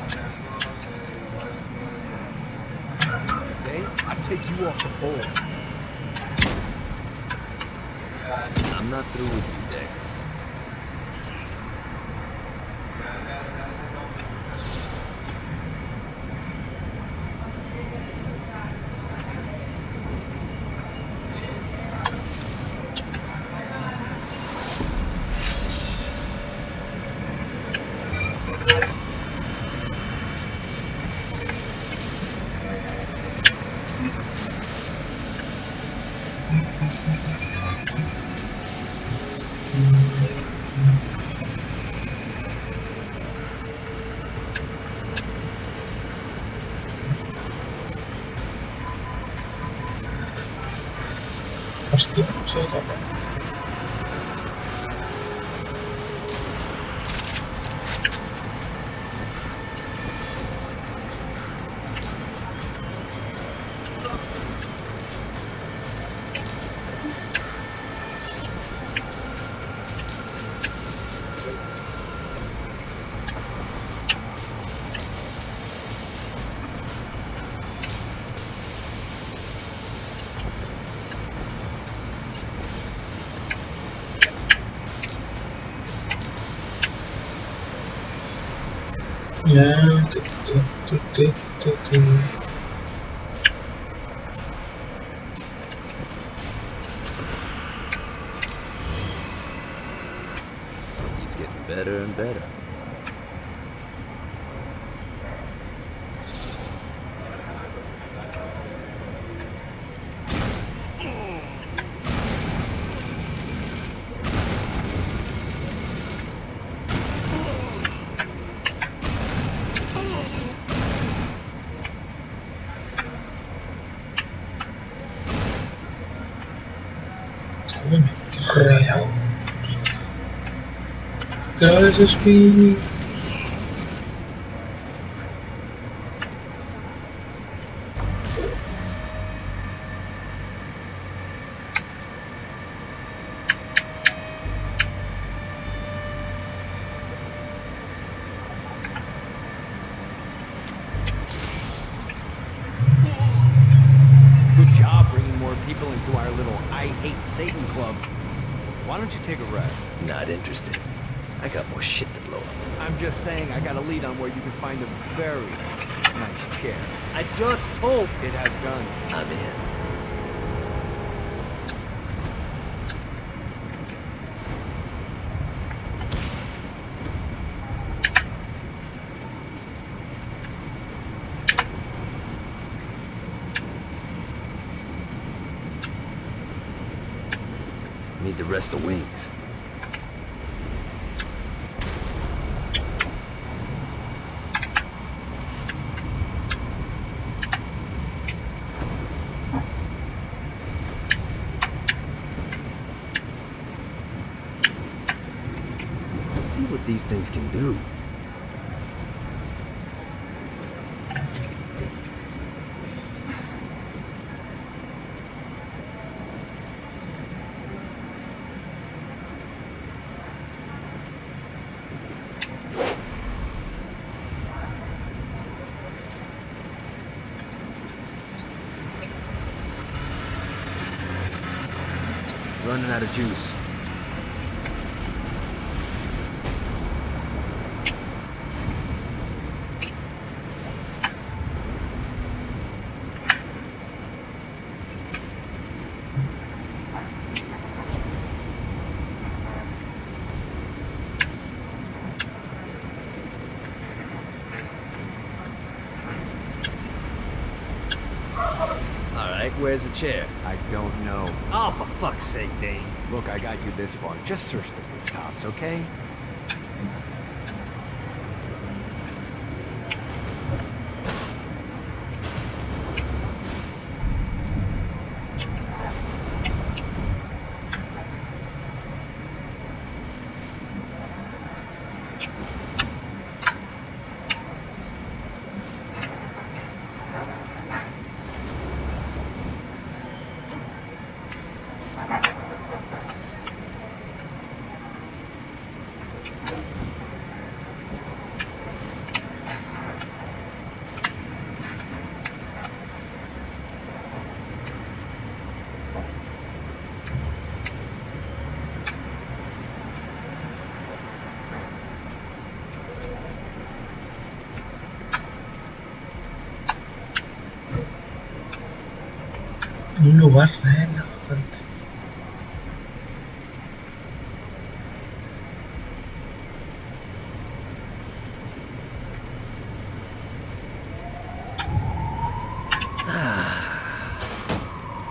Today, I take you off the board. I'm not through with you, Dex. Hostia, se está. Yeah. Keeps getting better and better. Rayado. Gracias, Speedy. Good job bringing more people into our little I Hate Satan club. Why don't you take a rest? Not interested. I got more shit to blow up. I'm just saying I got a lead on where you can find a very nice chair. I just told. It has guns. I'm in. Need the rest of the wings. Let's see what these things can do. Running out of juice. All right, where's the chair? I don't know. Oh, for fuck's sake, Dane. Look, I got you this far. Just search the rooftops, okay? Un lugar relajante.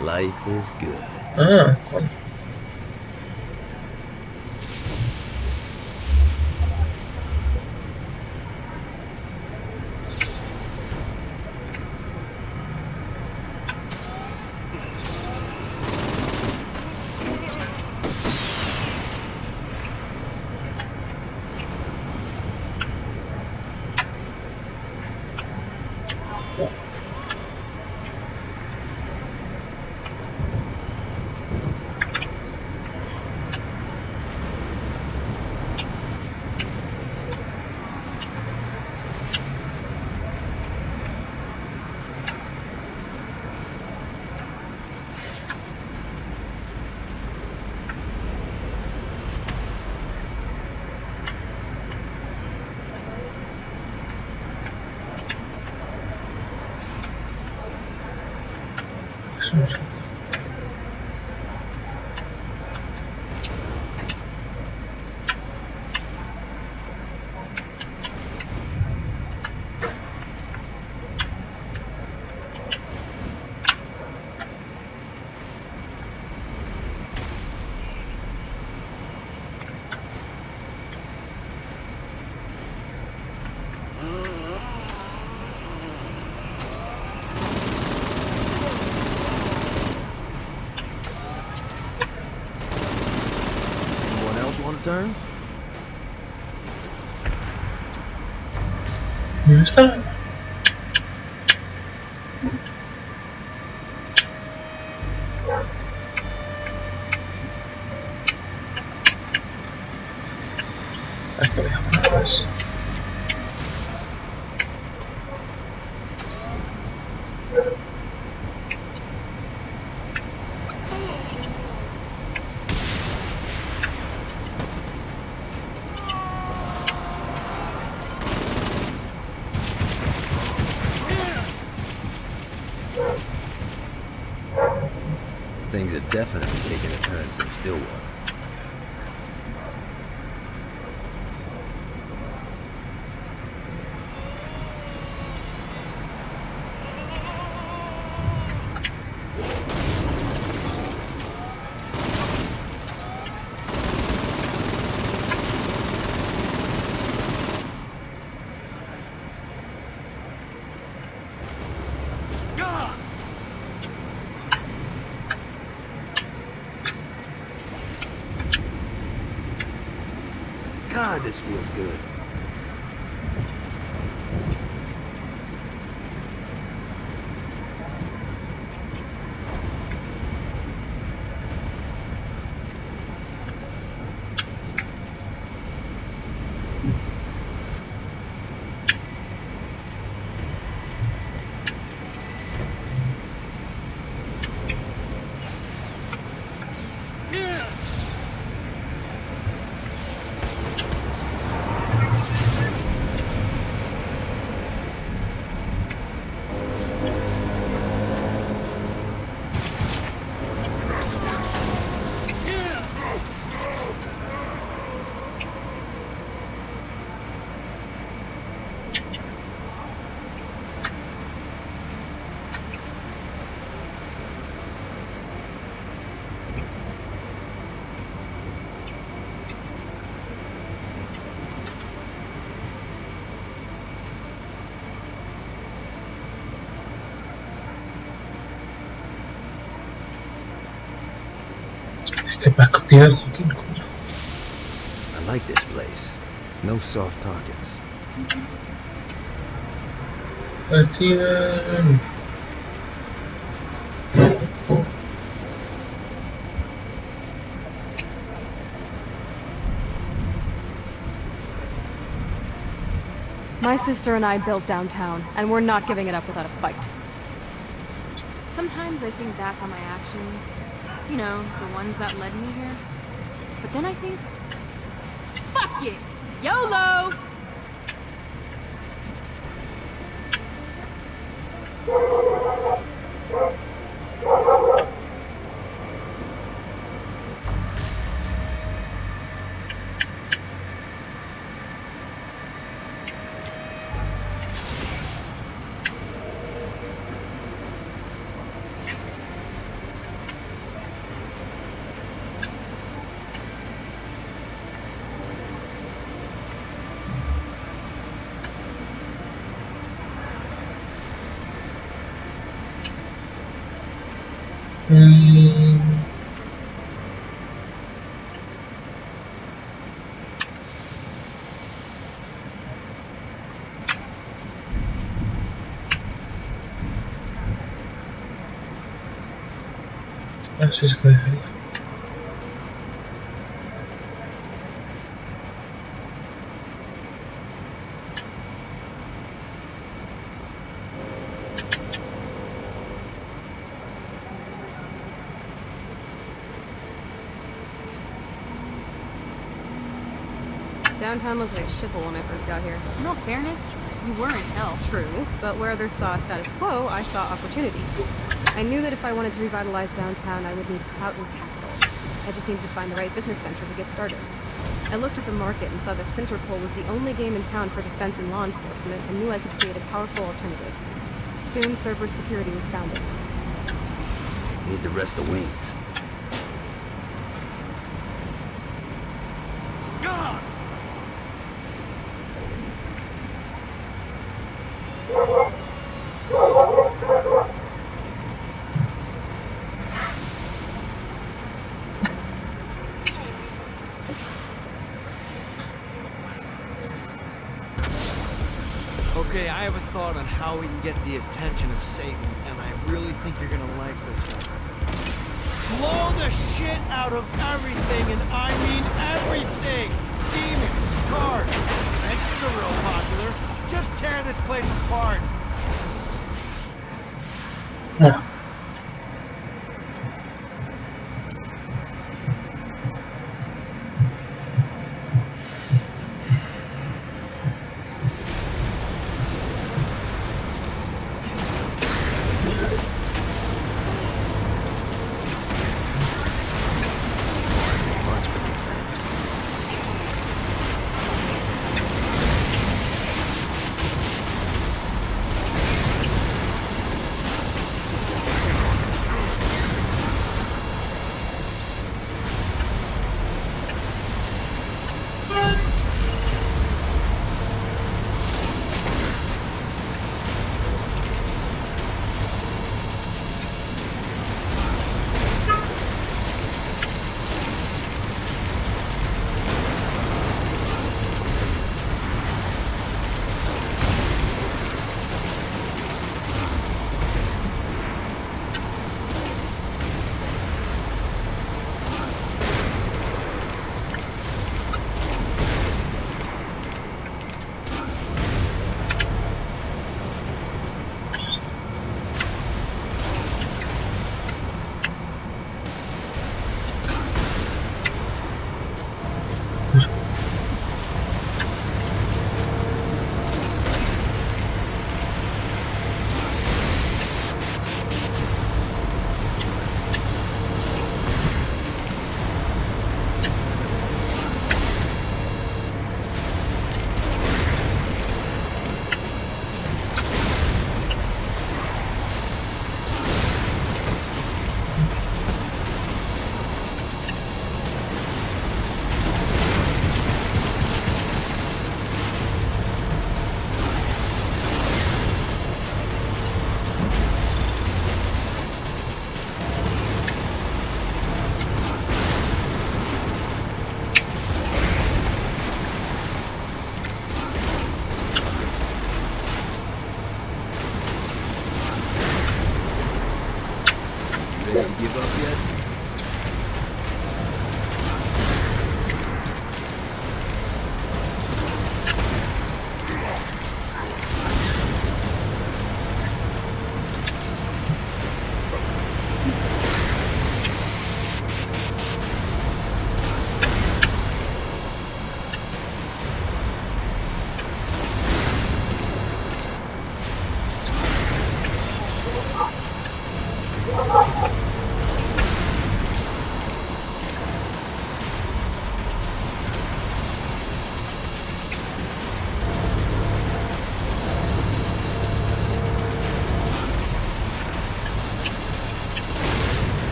Life is good. Ah, con- es un- Anyone else want to turn? ¿Dónde está? Es que voy a poner más. things are definitely taking a turn since Stillwater. God, this feels good. Este perspectiva de Joaquín, coño. I like this place. No soft targets. Steven. My sister and I built downtown, and we're not giving it up without a fight. Sometimes I think back on my actions. You know, the ones that led me here. But then I think, fuck it! YOLO! Así es que dejaría. Downtown looked like shithole when I first got here. In all fairness, you were in hell. True, but where others saw status quo, I saw opportunity. I knew that if I wanted to revitalize downtown, I would need clout and capital. I just needed to find the right business venture to get started. I looked at the market and saw that Sinterpol was the only game in town for defense and law enforcement, and knew I could create a powerful alternative. Soon, Cerberus Security was founded. Need the rest of wings. Okay, I have a thought on how we can get the attention of Satan, and I really think you're gonna like this one. Blow the shit out of everything, and I mean everything! Demons, cars, fences are real popular. Just tear this place apart. No.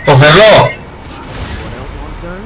¡Cogerlo! Anyone else want a turn?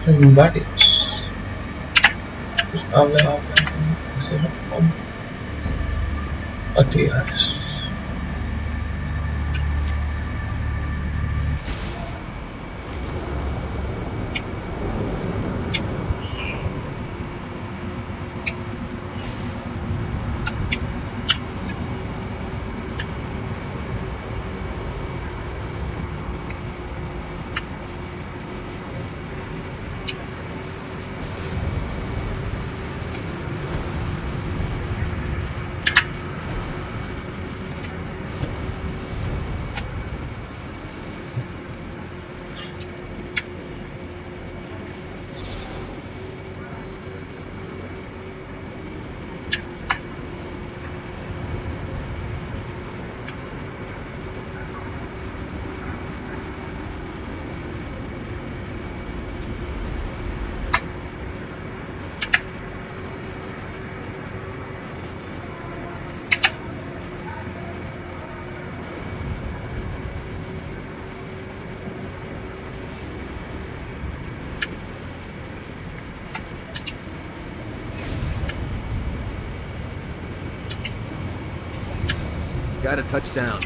Son varios. Pues habla. Hacerlo con actividades. Got a touchdown.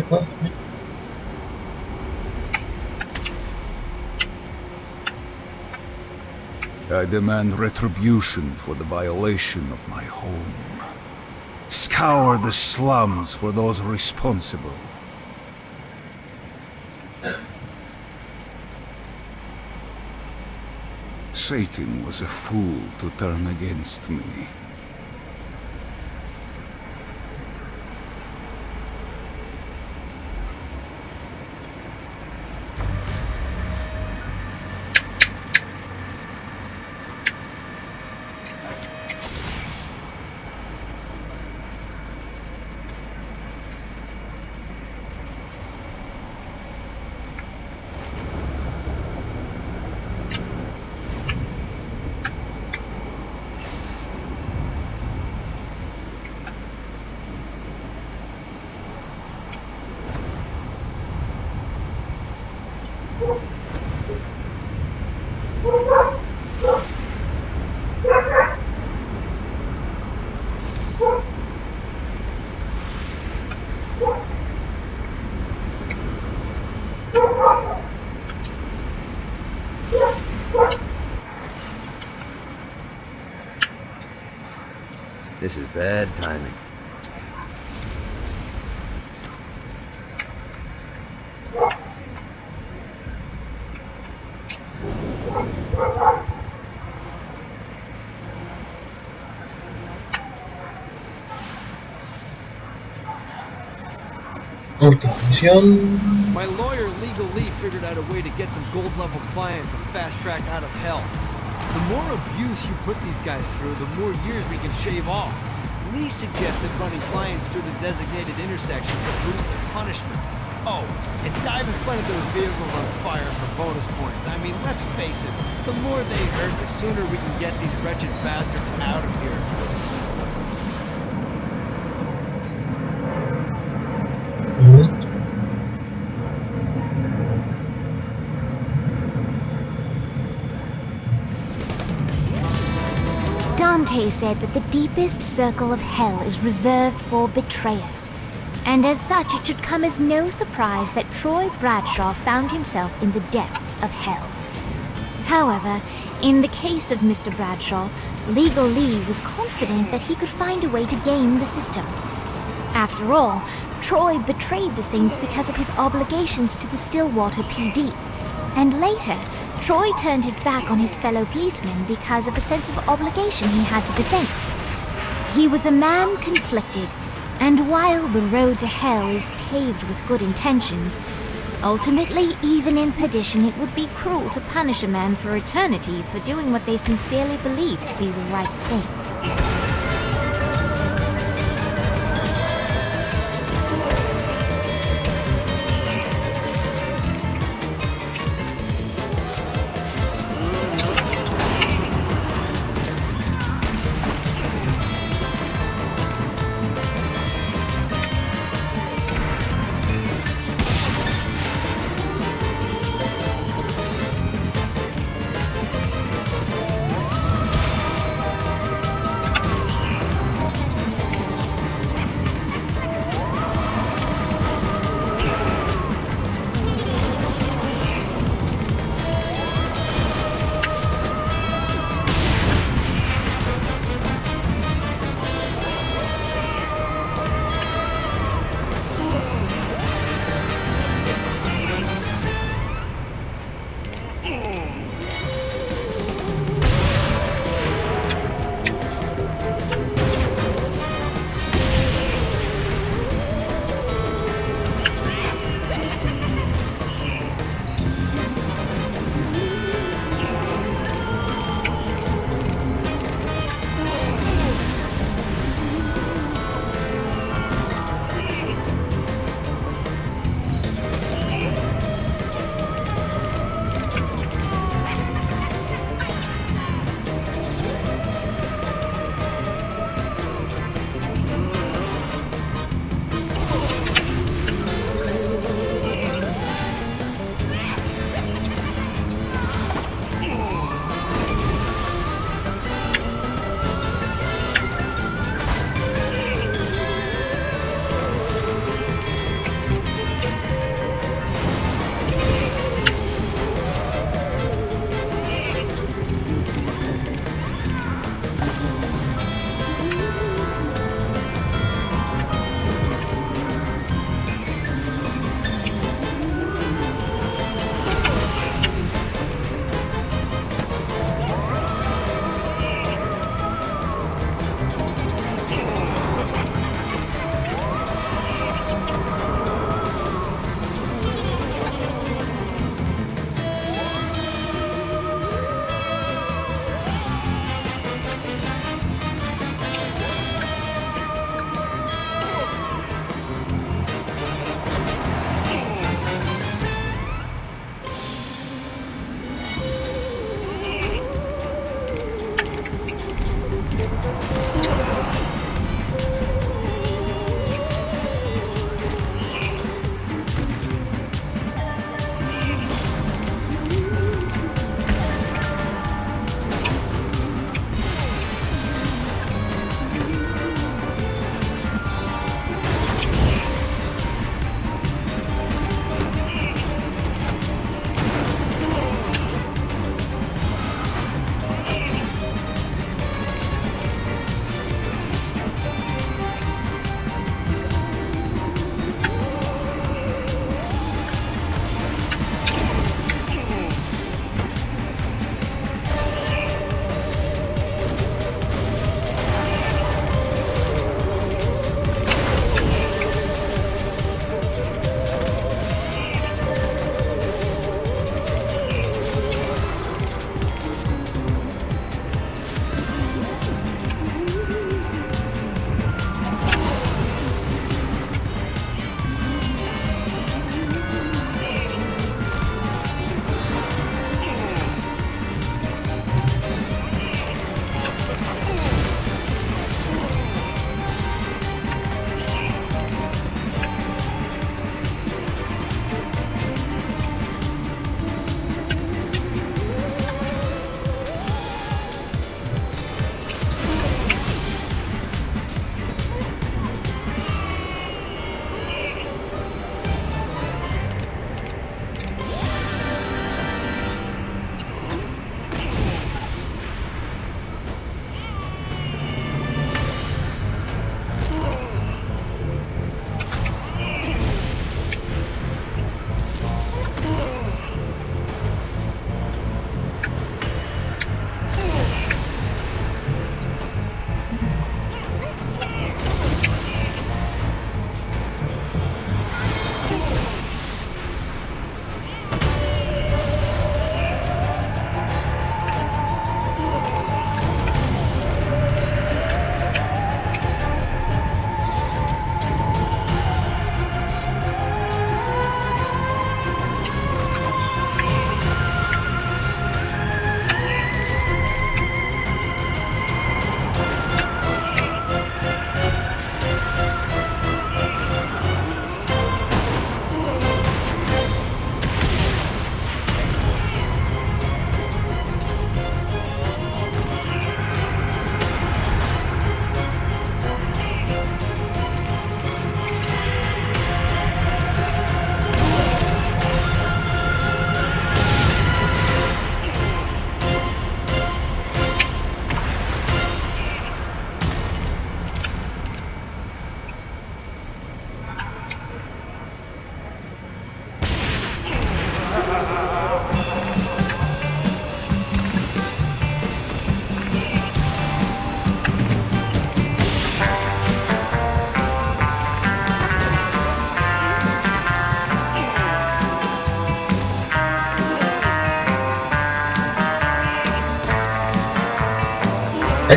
Well, I demand retribution for the violation of my home. Scour the slums for those responsible. Satan was a fool to turn against me. This is bad timing. Última misión. My lawyer, Legal Lee, figured out a way to get some gold-level clients a fast track out of hell. The more abuse you put these guys through, the more years we can shave off. Lee suggested running clients through the designated intersections to boost their punishment. Oh, and dive in front of those vehicles on fire for bonus points. I mean, let's face it, the more they hurt, the sooner we can get these wretched bastards out of here. Dante said that the deepest circle of hell is reserved for betrayers, and as such it should come as no surprise that Troy Bradshaw found himself in the depths of hell. However, in the case of Mr. Bradshaw, Legal Lee was confident that he could find a way to game the system. After all, Troy betrayed the Saints because of his obligations to the Stillwater PD, and later, Troy turned his back on his fellow policemen because of a sense of obligation he had to the Saints. He was a man conflicted, and while the road to hell is paved with good intentions, ultimately, even in perdition, it would be cruel to punish a man for eternity for doing what they sincerely believe to be the right thing.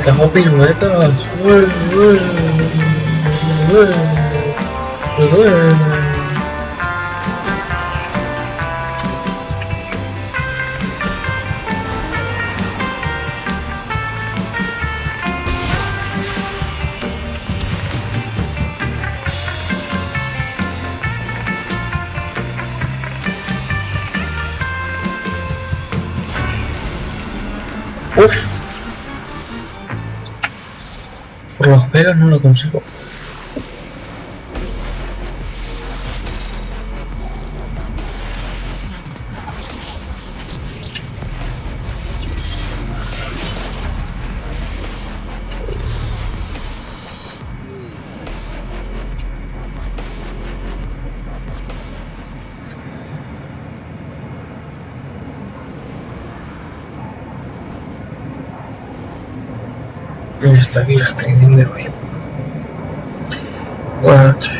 Que hago piruetas. Uf. Por los pelos no lo consigo. Y hasta aquí el streaming de hoy. Buenas noches.